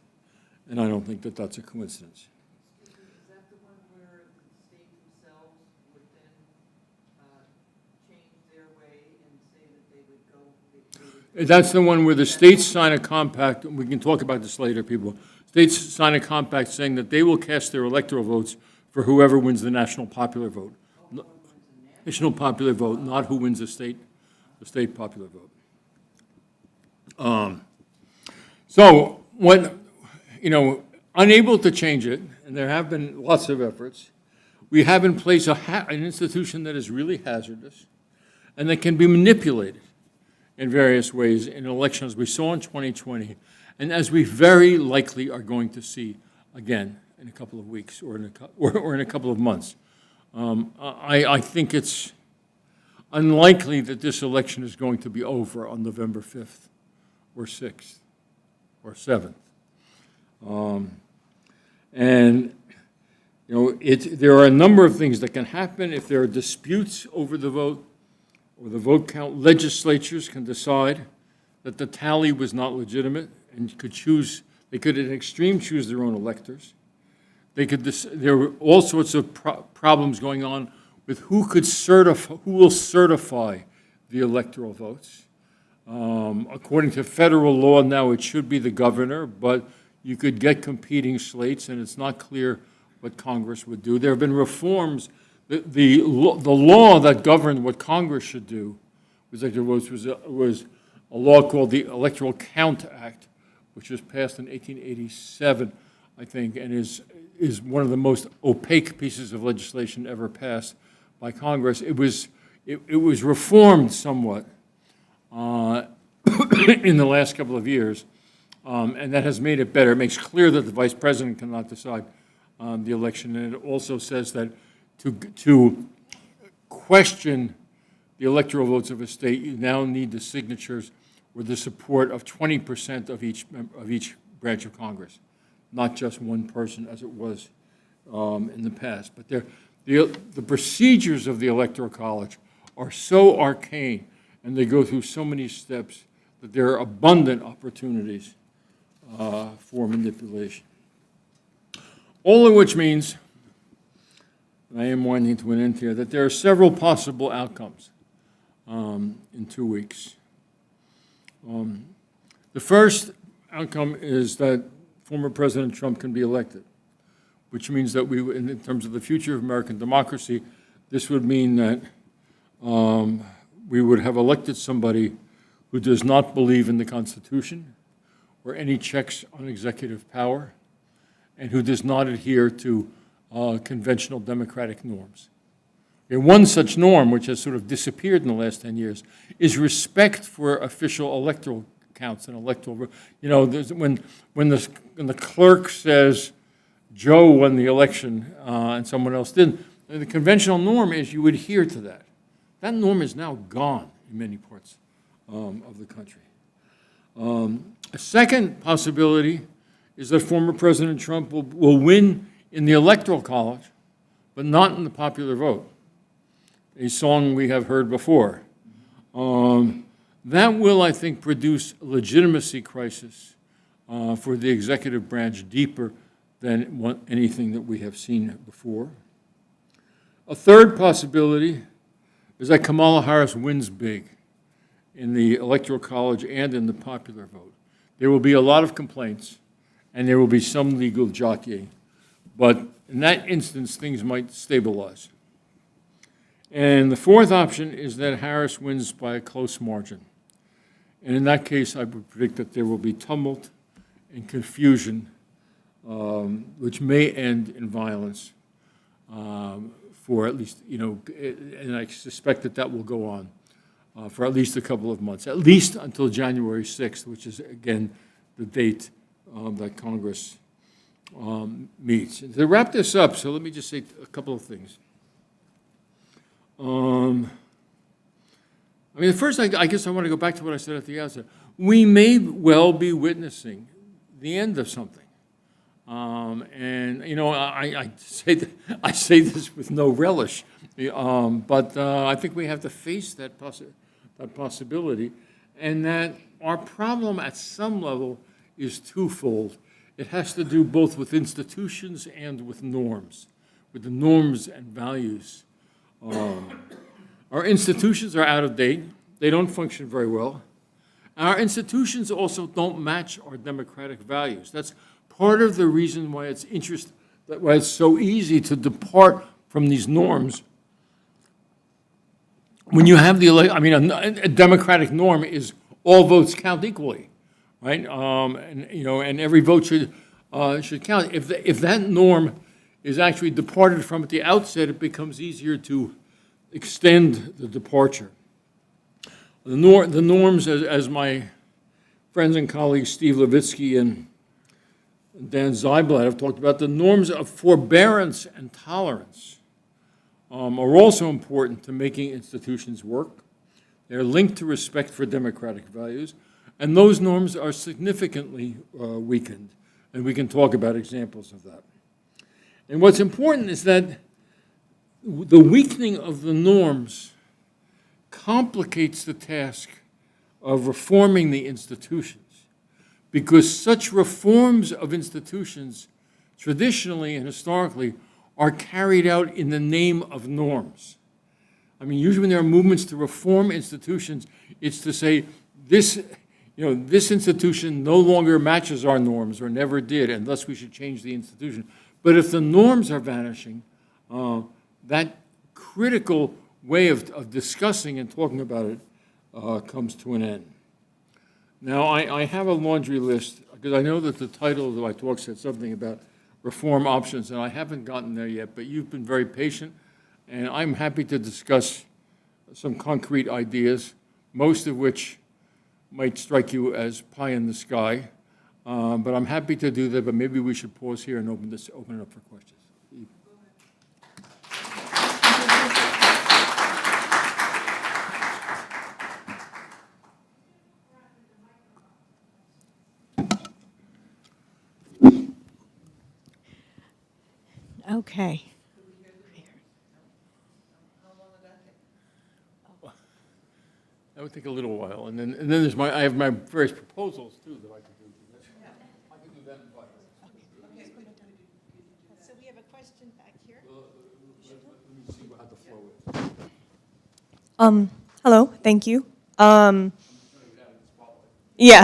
And I don't think that that's a coincidence. Is that the one where the state themselves would then change their way and say that they would go? That's the one where the states sign a compact, and we can talk about this later, people. States sign a compact saying that they will cast their electoral votes for whoever wins the national popular vote. National popular vote, not who wins the state popular vote. So when, unable to change it, and there have been lots of efforts, we have in place an institution that is really hazardous and that can be manipulated in various ways in elections we saw in 2020, and as we very likely are going to see again in a couple of weeks or in a couple of months. I think it's unlikely that this election is going to be over on November 5th or 6th or 7th. There are a number of things that can happen if there are disputes over the vote or the vote count. Legislatures can decide that the tally was not legitimate and they could in extreme choose their own electors. There were all sorts of problems going on with who will certify the electoral votes. According to federal law now, it should be the governor, but you could get competing slates, and it's not clear what Congress would do. There have been reforms. The law that governed what Congress should do with electoral votes was a law called the Electoral Count Act, which was passed in 1887, I think, and is one of the most opaque pieces of legislation ever passed by Congress. It was reformed somewhat in the last couple of years, and that has made it better. It makes clear that the vice president cannot decide the election, and it also says that to question the electoral votes of a state, you now need the signatures or the support of 20% of each branch of Congress, not just one person as it was in the past. But the procedures of the Electoral College are so arcane, and they go through so many steps that there are abundant opportunities for manipulation. All of which means, and I am winding to an end here, that there are several possible outcomes in 2 weeks. The first outcome is that former President Trump can be elected, which means that in terms of the future of American democracy, this would mean that we would have elected somebody who does not believe in the Constitution or any checks on executive power, and who does not adhere to conventional democratic norms. And one such norm, which has sort of disappeared in the last 10 years, is respect for official electoral counts and electoral. When the clerk says Joe won the election and someone else didn't, the conventional norm is you adhere to that. That norm is now gone in many parts of the country. A second possibility is that former President Trump will win in the Electoral College, but not in the popular vote, a song we have heard before. That will, I think, produce a legitimacy crisis for the executive branch deeper than anything that we have seen before. A third possibility is that Kamala Harris wins big in the Electoral College and in the popular vote. There will be a lot of complaints, and there will be some legal jockeying. But in that instance, things might stabilize. And the fourth option is that Harris wins by a close margin. And in that case, I would predict that there will be tumult and confusion, which may end in violence for at least, and I suspect that will go on for at least a couple of months, at least until January 6th, which is, again, the date that Congress meets. To wrap this up, so let me just say a couple of things. First, I guess I want to go back to what I said at the outset. We may well be witnessing the end of something. I say this with no relish, but I think we have to face that possibility, and that our problem at some level is twofold. it has to do both with institutions and with norms, with the norms and values. Our institutions are out of date. They don't function very well. Our institutions also don't match our democratic values. That's part of the reason why why it's so easy to depart from these norms. When you have a democratic norm is all votes count equally, right? And every vote should count. If that norm is actually departed from at the outset, it becomes easier to extend the departure. The norms, as my friends and colleagues Steve Levitsky and Dan Zeiblatt have talked about, the norms of forbearance and tolerance are also important to making institutions work. They're linked to respect for democratic values, and those norms are significantly weakened, and we can talk about examples of that. And what's important is that the weakening of the norms complicates the task of reforming the institutions, because such reforms of institutions, traditionally and historically, are carried out in the name of norms. I mean, usually when there are movements to reform institutions, it's to say, this institution no longer matches our norms or never did, and thus we should change the institution. But if the norms are vanishing, that critical way of discussing and talking about it comes to an end. Now, I have a laundry list, because I know that the title of my talk said something about reform options, and I haven't gotten there yet, but you've been very patient, and I'm happy to discuss some concrete ideas, most of which might strike you as pie in the sky, but I'm happy to do that, but maybe we should pause here and open it up for questions. Okay. That would take a little while, and then there's I have my various proposals too that I could do. I could do that in 5 minutes. So we have a question back here. Let me see how the flow is. Hello, thank you. Yeah.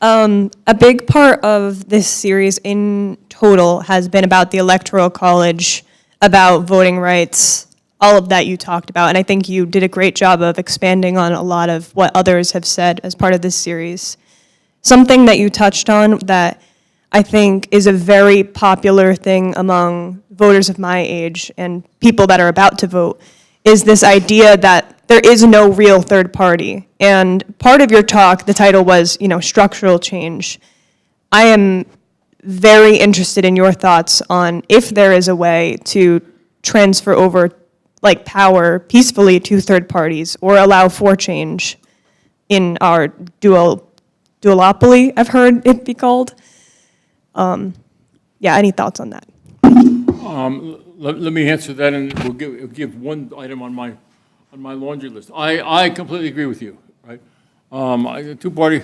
A big part of this series in total has been about the Electoral College, about voting rights, all of that you talked about, and I think you did a great job of expanding on a lot of what others have said as part of this series. Something that you touched on that I think is a very popular thing among voters of my age and people that are about to vote is this idea that there is no real third party. And part of your talk, the title was, structural change. I am very interested in your thoughts on if there is a way to transfer over power peacefully to third parties or allow for change in our duopoly, I've heard it be called. Any thoughts on that? Let me answer that, and we'll give one item on my laundry list. I completely agree with you, right? Two-party,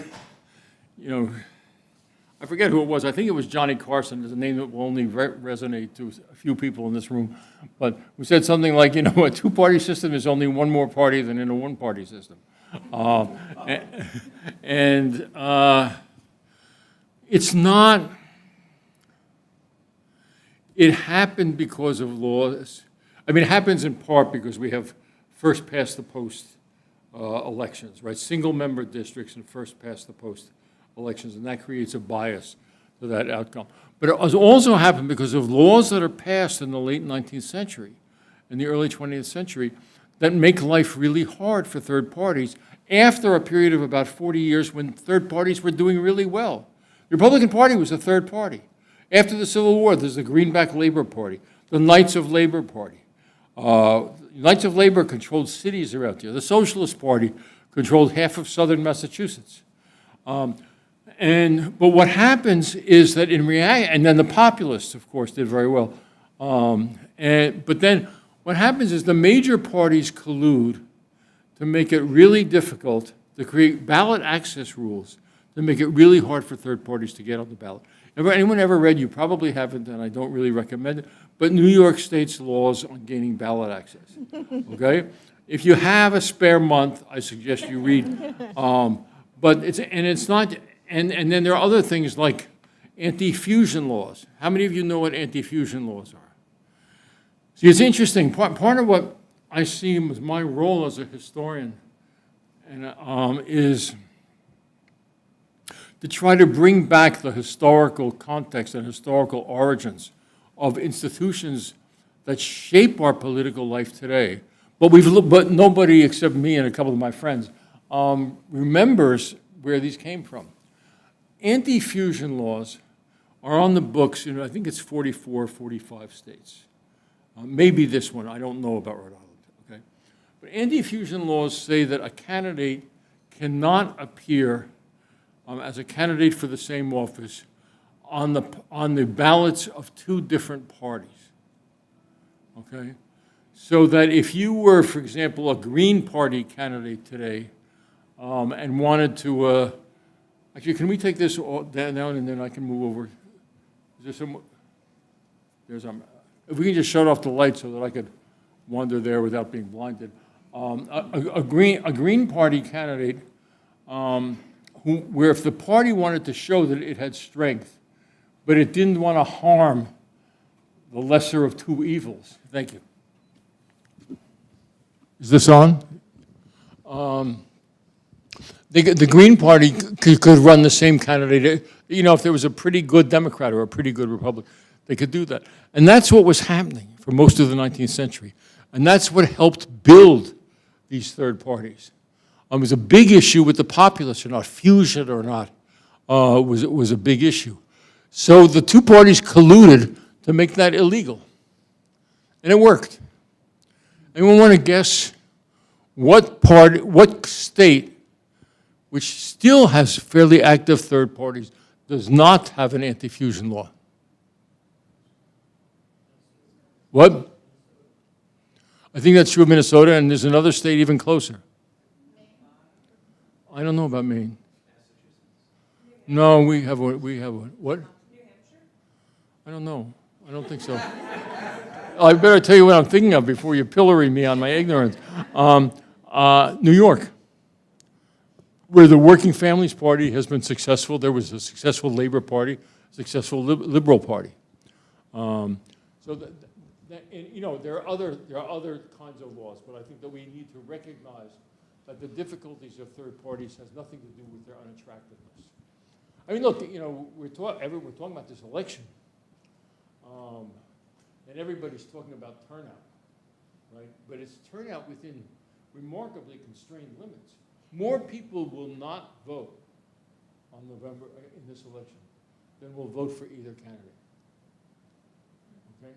I forget who it was. I think it was Johnny Carson. It's a name that will only resonate to a few people in this room. But we said something like, a two-party system is only one more party than in a one-party system. It's not. It happened because of laws. I mean, it happens in part because we have first past the post elections, right? Single-member districts and first past the post elections, and that creates a bias to that outcome. But it has also happened because of laws that are passed in the late 19th century and the early 20th century that make life really hard for third parties after a period of about 40 years when third parties were doing really well. The Republican Party was a third party. After the Civil War, there's the Greenback Labor Party, the Knights of Labor Party. Knights of Labor controlled cities around here. The Socialist Party controlled half of southern Massachusetts. But what happens is that in reality, and then the populists, of course, did very well. But then what happens is the major parties collude to make it really difficult to create ballot access rules to make it really hard for third parties to get on the ballot. Anyone ever read, you probably haven't, and I don't really recommend it, but New York State's laws on gaining ballot access, okay? If you have a spare month, I suggest you read. But it's not, and then there are other things like anti-fusion laws. How many of you know what anti-fusion laws are? See, it's interesting. Part of what I see as my role as a historian and, is to try to bring back the historical context and historical origins of institutions that shape our political life today. But nobody except me and a couple of my friends remembers where these came from. Anti-fusion laws are on the books in, I think it's 44, 45 states. Maybe this one, I don't know about Rhode Island, okay? But anti-fusion laws say that a candidate cannot appear as a candidate for the same office on the ballots of two different parties, okay? So that if you were, for example, a Green Party candidate today and wanted to, actually, can we take this down and then I can move over? Is there some, if we can just shut off the light so that I could wander there without being blinded. A Green Party candidate, where if the party wanted to show that it had strength, but it didn't want to harm the lesser of two evils. Thank you. Is this on? The Green Party could run the same candidate. You know, if there was a pretty good Democrat or a pretty good Republican, they could do that. And that's what was happening for most of the 19th century. And that's what helped build these third parties. It was a big issue with the populace or not, fusion or not, was a big issue. So the two parties colluded to make that illegal. And it worked. Anyone want to guess what state, which still has fairly active third parties, does not have an anti-fusion law? What? I think that's true of Minnesota, and there's another state even closer. I don't know about Maine. No, we have one. What? New Hampshire? I don't know. I don't think so. I better tell you what I'm thinking of before you pillory me on my ignorance. New York, where the Working Families Party has been successful. There was a successful Labor Party, successful Liberal Party. You know, there are other kinds of laws, but I think that we need to recognize that the difficulties of third parties has nothing to do with their unattractiveness. I mean, look, you know, we're talking about this election, and everybody's talking about turnout, right? But it's turnout within remarkably constrained limits. More people will not vote on November in this election than will vote for either candidate. Okay?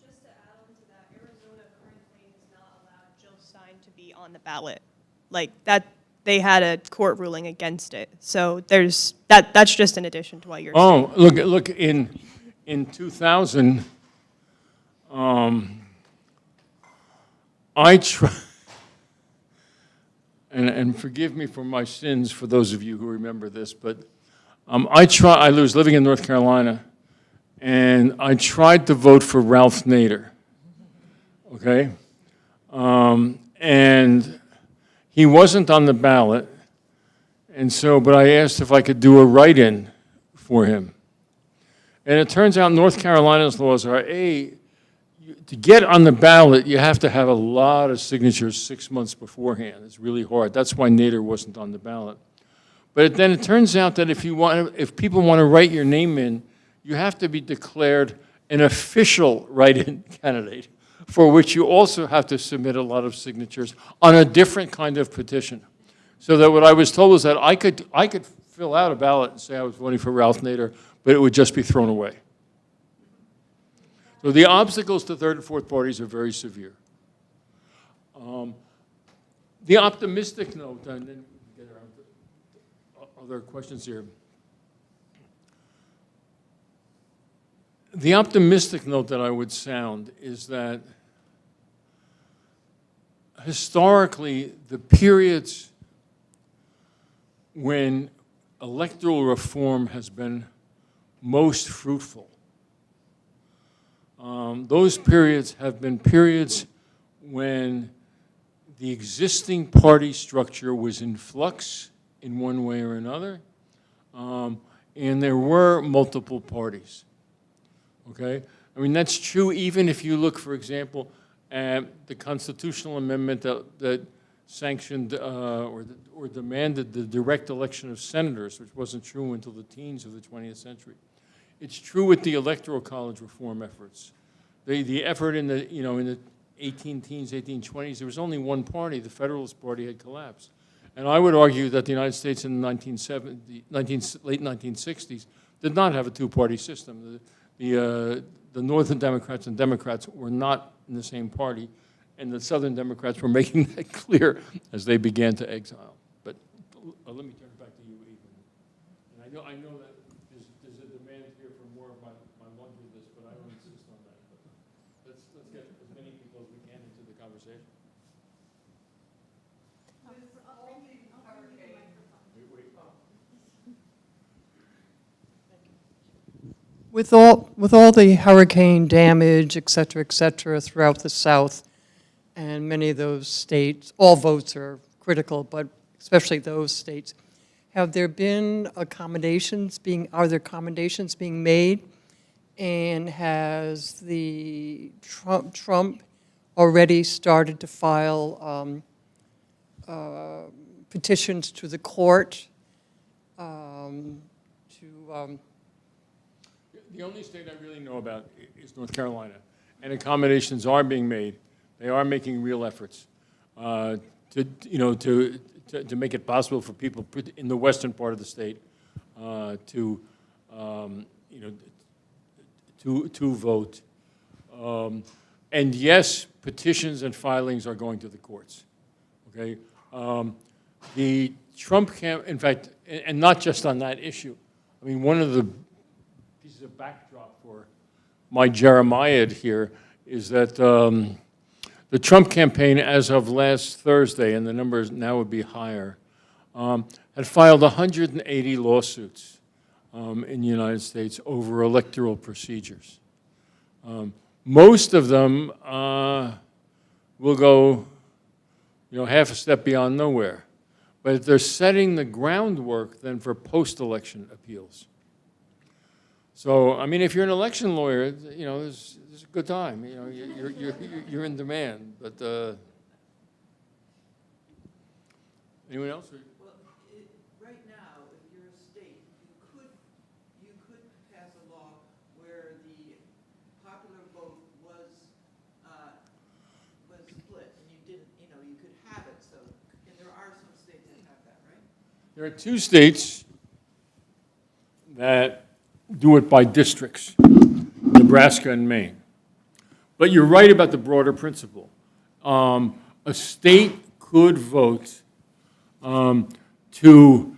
Just to add on to that, Arizona currently has not allowed Jill Stein to be on the ballot. Like that, they had a court ruling against it. So there's that's just in addition to what you're saying. Oh, look in 2000, I tried, and forgive me for my sins for those of you who remember this, but I was living in North Carolina, and I tried to vote for Ralph Nader, okay? And he wasn't on the ballot, and so, but I asked if I could do a write-in for him. And it turns out North Carolina's laws are, to get on the ballot, you have to have a lot of signatures 6 months beforehand. It's really hard. That's why Nader wasn't on the ballot. But then it turns out that if people want to write your name in, you have to be declared an official write-in candidate, for which you also have to submit a lot of signatures on a different kind of petition. So that what I was told was that I could fill out a ballot and say I was voting for Ralph Nader, but it would just be thrown away. So the obstacles to third and fourth parties are very severe. The optimistic note, and then we get around to other questions here. The optimistic note that I would sound is that historically, the periods when electoral reform has been most fruitful. Those periods have been periods when the existing party structure was in flux in one way or another, and there were multiple parties, okay? I mean, that's true even if you look, for example, at the constitutional amendment that sanctioned or demanded the direct election of senators, which wasn't true until the teens of the 20th century. It's true with the Electoral College reform efforts. The effort in the, in the 18-teens, 1820s, there was only one party. The Federalist Party had collapsed. And I would argue that the United States in the late 1960s did not have a two-party system. The Northern Democrats and Democrats were not in the same party, and the Southern Democrats were making that clear as they began to exile. But let me turn it back to you, Ethan. And I know that there's a demand here for more of my laundry list, but I don't insist on that. But let's get as many people as we can into the conversation. With all the hurricane damage, et cetera, throughout the South, and many of those states, all votes are critical, but especially those states, have there been accommodations are there accommodations being made? And has the Trump already started to file petitions to the court The only state I really know about is North Carolina, and accommodations are being made. They are making real efforts to make it possible for people in the western part of the state to vote. And yes, petitions and filings are going to the courts. Okay, the Trump camp, in fact, and not just on that issue. I mean, one of the pieces of backdrop for my Jeremiah here is that the Trump campaign, as of last Thursday, and the numbers now would be higher, had filed 180 lawsuits in the United States over electoral procedures. Most of them will go, half a step beyond nowhere. But they're setting the groundwork then for post-election appeals. So, I mean, if you're an election lawyer, this is a good time. You're in demand. But anyone else? Well, right now, if you're a state, you could pass a law where the popular vote was split, and you didn't, you could have it. So, and there are some states that have that, right? There are two states that do it by districts, Nebraska and Maine. But you're right about the broader principle. A state could vote to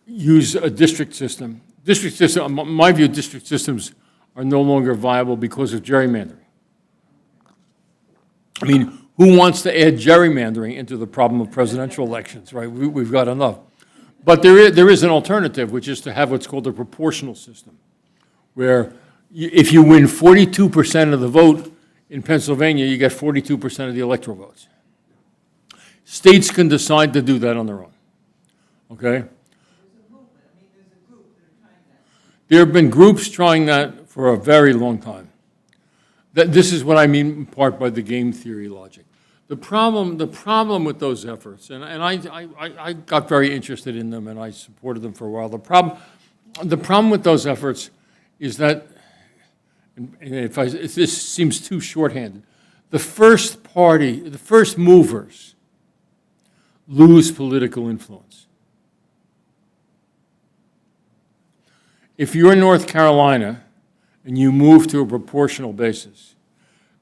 use a district system. In my view, district systems are no longer viable because of gerrymandering. I mean, who wants to add gerrymandering into the problem of presidential elections, right? We've got enough. But there is an alternative, which is to have what's called a proportional system, where if you win 42% of the vote in Pennsylvania, you get 42% of the electoral votes. States can decide to do that on their own, okay? There have been groups trying that for a very long time. This is what I mean in part by the game theory logic. The problem with those efforts, and I got very interested in them and I supported them for a while. The problem with those efforts is that, and if this seems too shorthanded, the first movers lose political influence. If you're in North Carolina and you move to a proportional basis,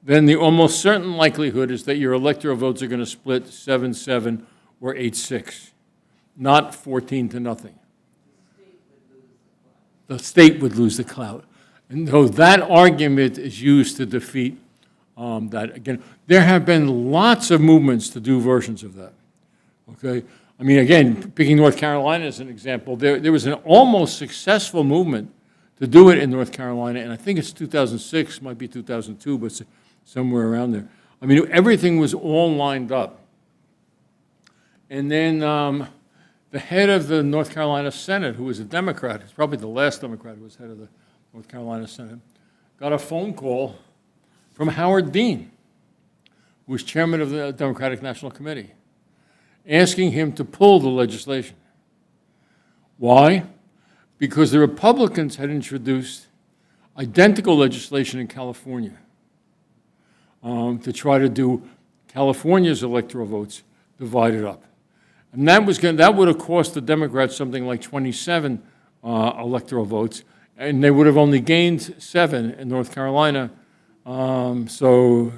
then the almost certain likelihood is that your electoral votes are going to split 7-7 or 8-6, not 14-0. The state would lose the clout. And though that argument is used to defeat that, again, there have been lots of movements to do versions of that, okay? I mean, again, picking North Carolina as an example, there was an almost successful movement to do it in North Carolina, and I think it's 2006, might be 2002, but somewhere around there. I mean, everything was all lined up. And then the head of the North Carolina Senate, who was a Democrat, he's probably the last Democrat who was head of the North Carolina Senate, got a phone call from Howard Dean, who was chairman of the Democratic National Committee, asking him to pull the legislation. Why? Because the Republicans had introduced identical legislation in California to try to do California's electoral votes divided up. And that would have cost the Democrats something like 27 electoral votes, and they would have only gained 7 in North Carolina. So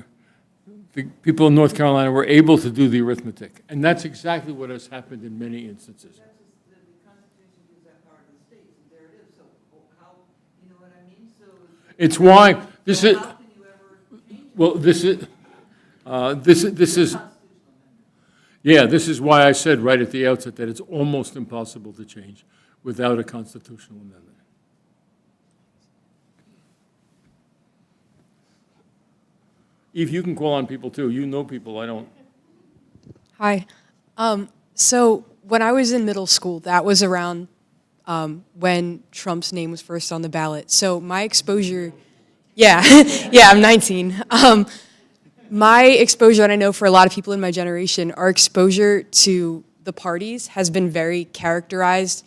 the people in North Carolina were able to do the arithmetic. And that's exactly what has happened in many instances. The Constitution gives that power to the states, and there it is. So how, you know what I mean? So It's why this is, how can you ever change it? well, this is, yeah, this is why I said right at the outset that it's almost impossible to change without a constitutional amendment. Eve, you can call on people too. You know people, I don't. Hi. So when I was in middle school, that was around when Trump's name was first on the ballot. So my exposure, yeah, yeah, I'm 19. My exposure, and I know for a lot of people in my generation, our exposure to the parties has been very characterized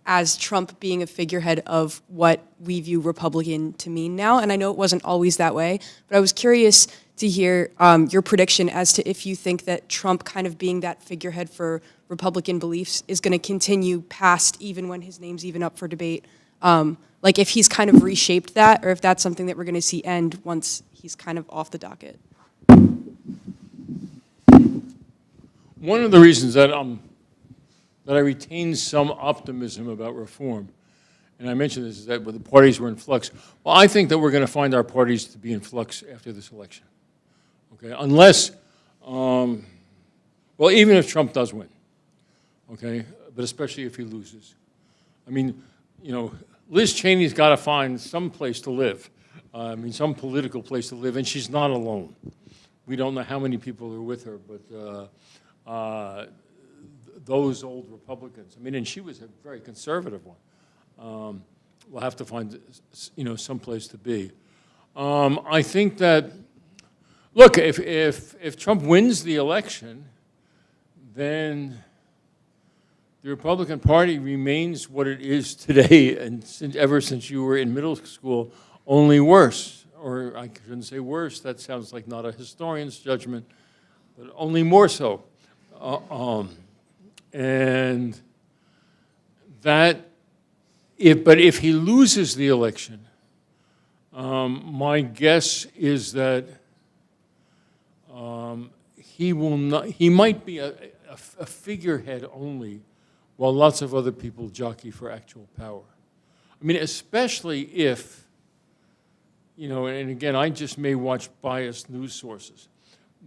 as Trump being a figurehead of what we view Republican to mean now. And I know it wasn't always that way, but I was curious to hear your prediction as to if you think that Trump kind of being that figurehead for Republican beliefs is going to continue past even when his name's even up for debate. Like if he's kind of reshaped that, or if that's something that we're going to see end once he's kind of off the docket. One of the reasons that I retain some optimism about reform, and I mentioned this, is that the parties were in flux. Well, I think that we're going to find our parties to be in flux after this election. Okay, unless, well, even if Trump does win, okay, but especially if he loses. I mean, you know, Liz Cheney's got to find some place to live. I mean, some political place to live, and she's not alone. We don't know how many people are with her, but those old Republicans. I mean, and she was a very conservative one. We'll have to find, you know, some place to be. I think that, look, if Trump wins the election, then the Republican Party remains what it is today, and ever since you were in middle school, only worse. Or I shouldn't say worse, that sounds like not a historian's judgment, but only more so. And that, if he loses the election, my guess is that he will not. He might be a figurehead only, while lots of other people jockey for actual power. I mean, especially if, you know, and again, I just may watch biased news sources,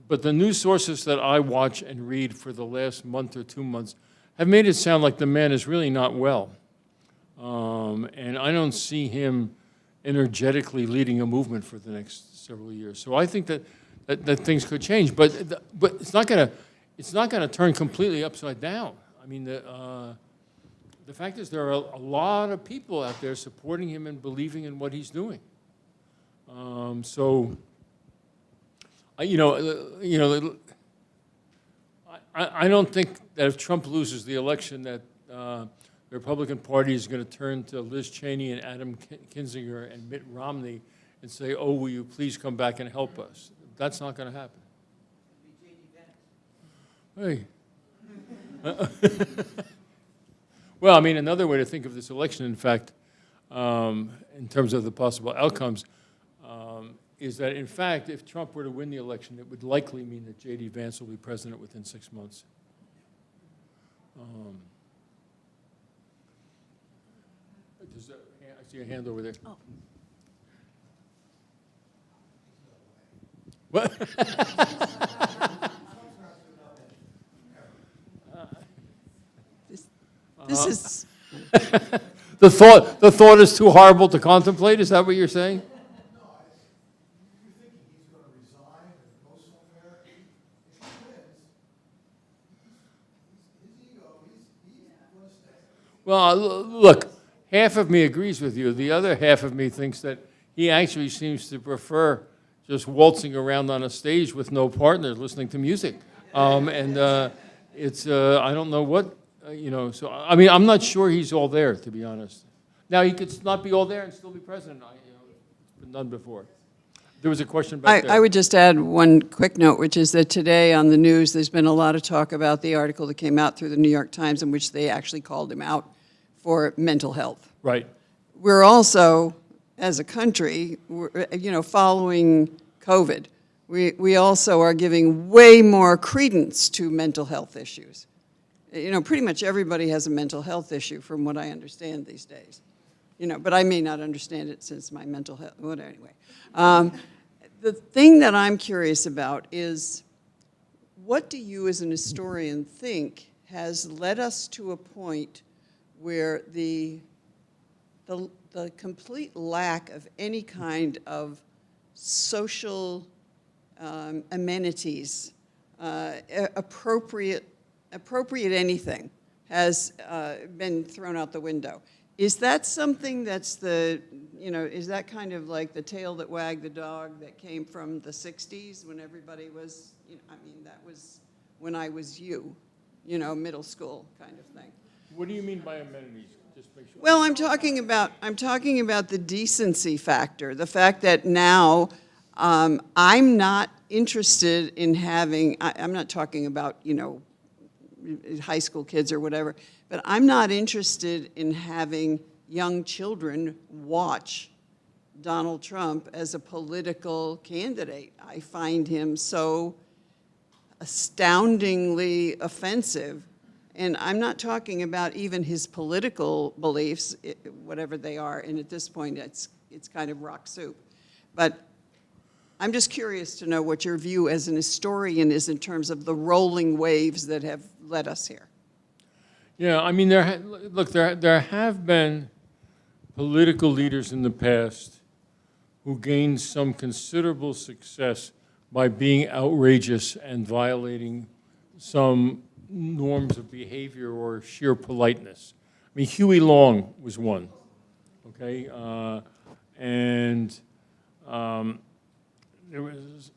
but the news sources that I watch and read for the last month or 2 months have made it sound like the man is really not well. And I don't see him energetically leading a movement for the next several years. So I think that things could change, but it's not gonna turn completely upside down. I mean, the fact is there are a lot of people out there supporting him and believing in what he's doing. So, I don't think that if Trump loses the election that the Republican Party is going to turn to Liz Cheney and Adam Kinzinger and Mitt Romney and say, oh, will you please come back and help us? That's not going to happen. Hey. Well, I mean, another way to think of this election, in fact, in terms of the possible outcomes, is that, in fact, if Trump were to win the election, it would likely mean that J.D. Vance will be president within 6 months. I see a hand over there. Oh. What? This is, the thought is too horrible to contemplate? Is that what you're saying? Well, look, half of me agrees with you. The other half of me thinks that he actually seems to prefer just waltzing around on a stage with no partner, listening to music. It's, I don't know what, so, I mean, I'm not sure he's all there, to be honest. Now, he could not be all there and still be president. It's been done before. There was a question back there. I would just add one quick note, which is that today on the news, there's been a lot of talk about the article that came out through the New York Times in which they actually called him out for mental health. Right. We're also, as a country, following COVID, we also are giving way more credence to mental health issues. Pretty much everybody has a mental health issue from what I understand these days. But I may not understand it since my mental health, well, anyway. The thing that I'm curious about is, what do you as an historian think has led us to a point where the complete lack of any kind of social amenities, appropriate anything, has been thrown out the window? Is that something that's is that kind of like the tail that wagged the dog that came from the 60s when everybody was, that was when I was middle school kind of thing? What do you mean by amenities? Just make sure. Well, I'm talking about the decency factor, the fact that now I'm not interested in having, I'm not talking about, high school kids or whatever, but I'm not interested in having young children watch Donald Trump as a political candidate. I find him so astoundingly offensive. And I'm not talking about even his political beliefs, whatever they are, and at this point it's kind of rock soup. But I'm just curious to know what your view as an historian is in terms of the rolling waves that have led us here. Yeah, I mean, there have been political leaders in the past who gained some considerable success by being outrageous and violating some norms of behavior or sheer politeness. I mean, Huey Long was one, okay? There was,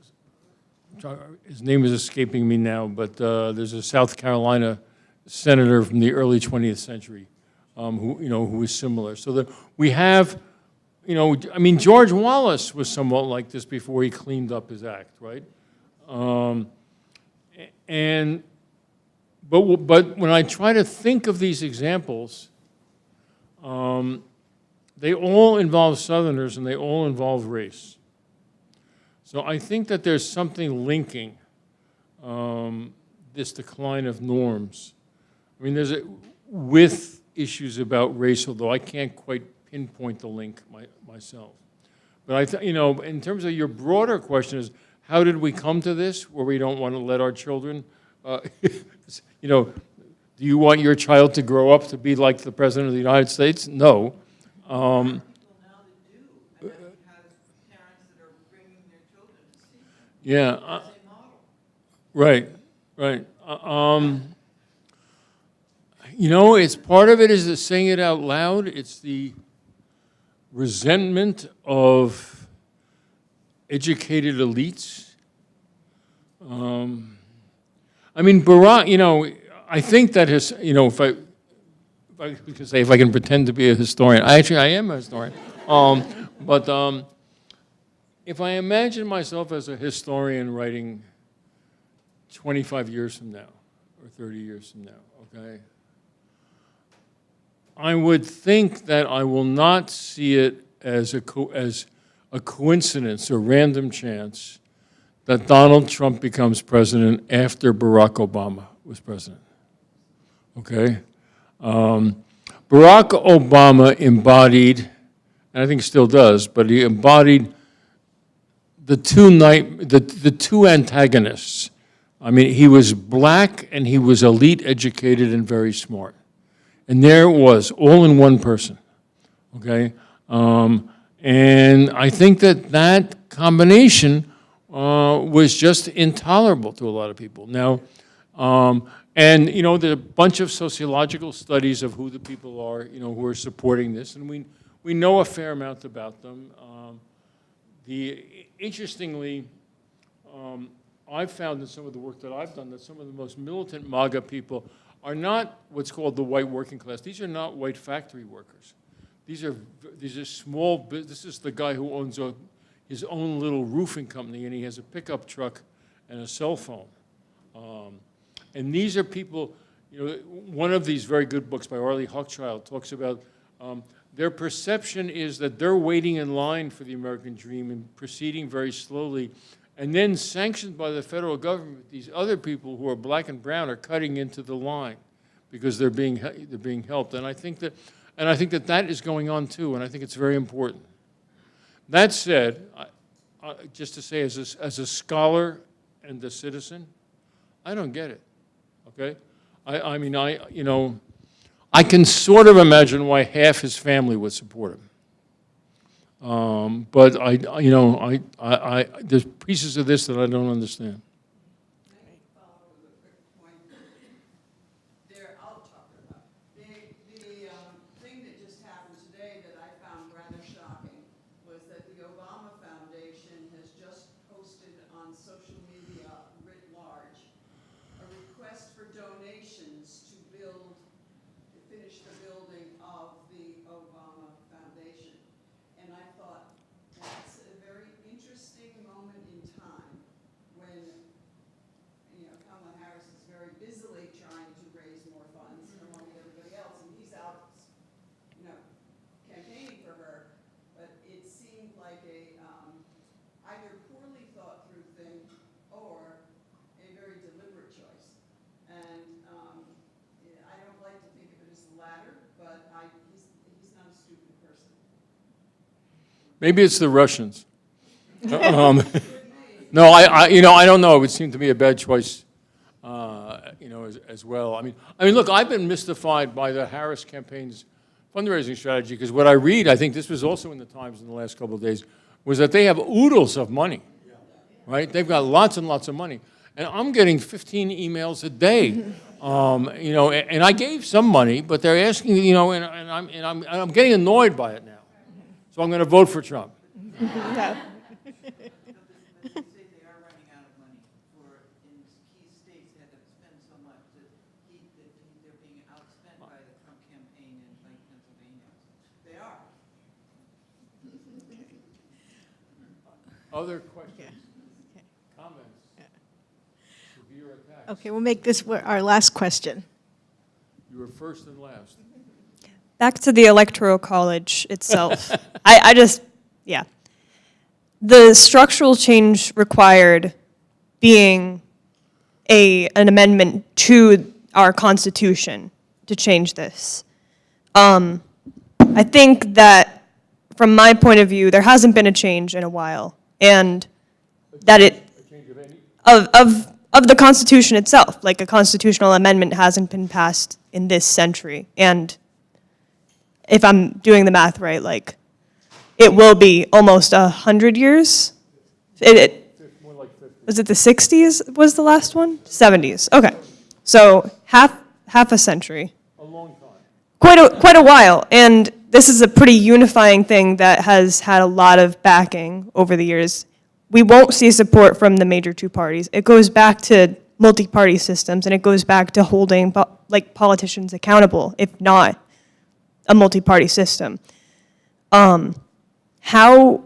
his name is escaping me now, but there's a South Carolina senator from the early 20th century who was similar. So we have, I mean, George Wallace was somewhat like this before he cleaned up his act, right? But when I try to think of these examples, they all involve Southerners and they all involve race. So I think that there's something linking this decline of norms. I mean, with issues about race, although I can't quite pinpoint the link myself. But in terms of your broader question is, how did we come to this, where we don't want to let our children, do you want your child to grow up to be like the President of the United States? No. Now they do, and then we have parents that are bringing their children to see Yeah. as a model. Right. It's part of it is the saying it out loud. It's the resentment of educated elites. I mean, Barack, I think that his, if I can pretend to be a historian, I am a historian. But if I imagine myself as a historian writing 25 years from now, or 30 years from now, okay, I would think that I will not see it as a coincidence or random chance that Donald Trump becomes president after Barack Obama was president. Okay? Barack Obama embodied, and I think still does, but he embodied the two antagonists. I mean, he was black and he was elite educated and very smart. And there it was, all in one person. okay? And I think that combination was just intolerable to a lot of people. Now, and, you know, there are a bunch of sociological studies of who the people are, you know, who are supporting this, and we know a fair amount about them. Interestingly, I've found in some of the work that I've done that some of the most militant MAGA people are not what's called the white working class. These are not white factory workers. These are small, this is the guy who owns his own little roofing company, and he has a pickup truck and a cell phone. And these are people, you know, one of these very good books by Arlie Hochschild talks about their perception is that they're waiting in line for the American dream and proceeding very slowly, and then sanctioned by the federal government, these other people who are black and brown are cutting into the line because they're being helped. And I think that that is going on too, and I think it's very important. That said, just to say as a scholar and a citizen, I don't get it, okay? I mean, you know, I can sort of imagine why half his family would support him. But you know, there's pieces of this that I don't understand. I'll talk about the thing that just happened today that I found rather shocking was that the Obama Foundation has just posted on social media writ large a request for donations to finish the building of the Obama Foundation. And I thought, that's a very interesting moment in time when, you know, Kamala Harris is very busily trying to raise more funds along with everybody else, and he's out, you know, campaigning for her. But it seemed like a either poorly thought through thing or a very deliberate choice. And I don't like to think of it as the latter, but he's not a stupid person. Maybe it's the Russians. No, you know, I don't know. It would seem to me a bad choice, you know, as well. I mean, look, I've been mystified by the Harris campaign's fundraising strategy because what I read, I think this was also in the Times in the last couple of days, was that they have oodles of money, right? They've got lots and lots of money, and I'm getting 15 emails a day, you know, and I gave some money, but they're asking, you know, and I'm getting annoyed by it now, so I'm going to vote for Trump. No. But they say they are running out of money in key states that have spent so much that they're being outspent by the Trump campaign in like Pennsylvania. They are. Other questions, comments, severe attacks? Okay, we'll make this our last question. You were first and last. Back to the Electoral College itself. I just, yeah. The structural change required being an amendment to our Constitution to change this. I think that, from my point of view, there hasn't been a change in a while, and that of the Constitution itself, like a constitutional amendment hasn't been passed in this century, and if I'm doing the math right, like, it will be almost 100 years. More like 50. Was it the 60s was the last one? 70s, okay. So half a century. A long time. Quite a while, and this is a pretty unifying thing that has had a lot of backing over the years. We won't see support from the major two parties. It goes back to multi-party systems, and it goes back to holding like politicians accountable, if not a multi-party system. How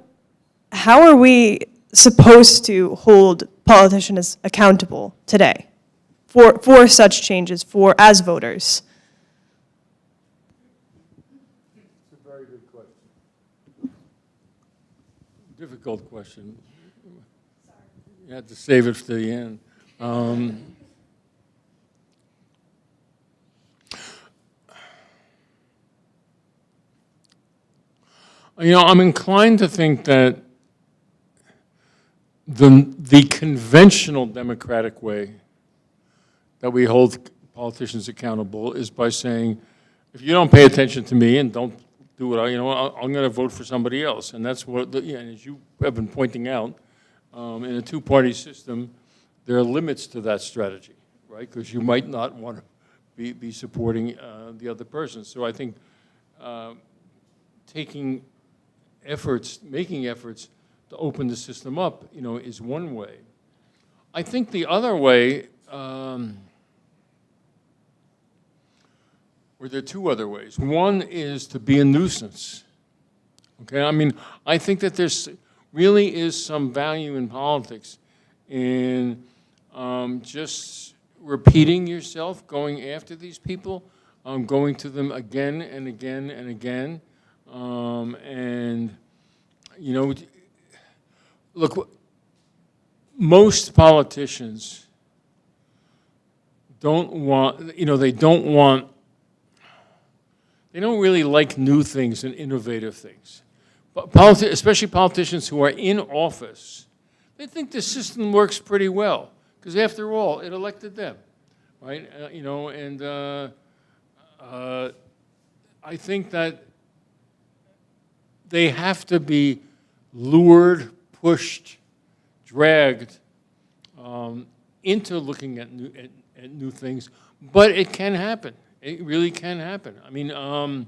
are we supposed to hold politicians accountable today for such changes as voters? It's a very good question. Difficult question. You had to save it to the end. You know, I'm inclined to think that the conventional democratic way that we hold politicians accountable is by saying, if you don't pay attention to me and don't do it. I'm going to vote for somebody else. And that's what, and as you have been pointing out, in a two-party system, there are limits to that strategy, right? Because you might not want to be supporting the other person. So I think making efforts to open the system up, is one way. I think the other way, or there are two other ways. One is to be a nuisance. Okay, I mean, I think that there's really is some value in politics in just repeating yourself, going after these people, going to them again and again and again, and look, most politicians don't want, they don't really like new things and innovative things. But especially politicians who are in office, they think the system works pretty well, because after all, it elected them, right? I think that they have to be lured, pushed, dragged into looking at new things, but it can happen. It really can happen. I mean,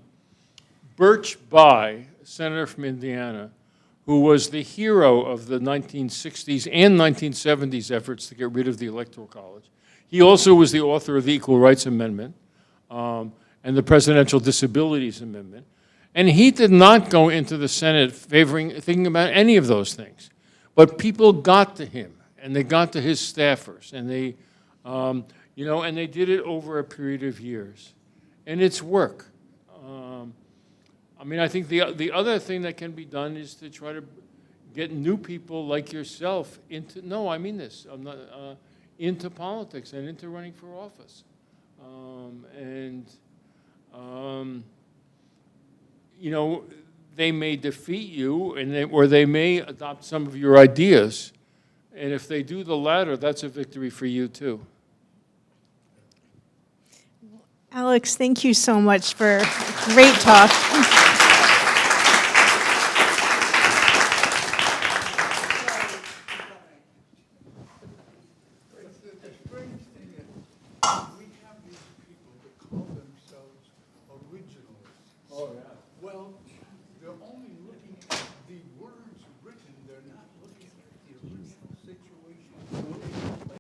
Birch Bayh, a senator from Indiana, who was the hero of the 1960s and 1970s efforts to get rid of the Electoral College. He also was the author of the Equal Rights Amendment and the Presidential Disabilities Amendment. And he did not go into the Senate thinking about any of those things. But people got to him, and they got to his staffers, and they, and they did it over a period of years. And it's work. I mean, I think the other thing that can be done is to try to get new people like yourself into, no, I mean this, I'm not, into politics and into running for office. They may defeat you, or they may adopt some of your ideas. And if they do the latter, that's a victory for you, too. Alex, thank you so much for a great talk.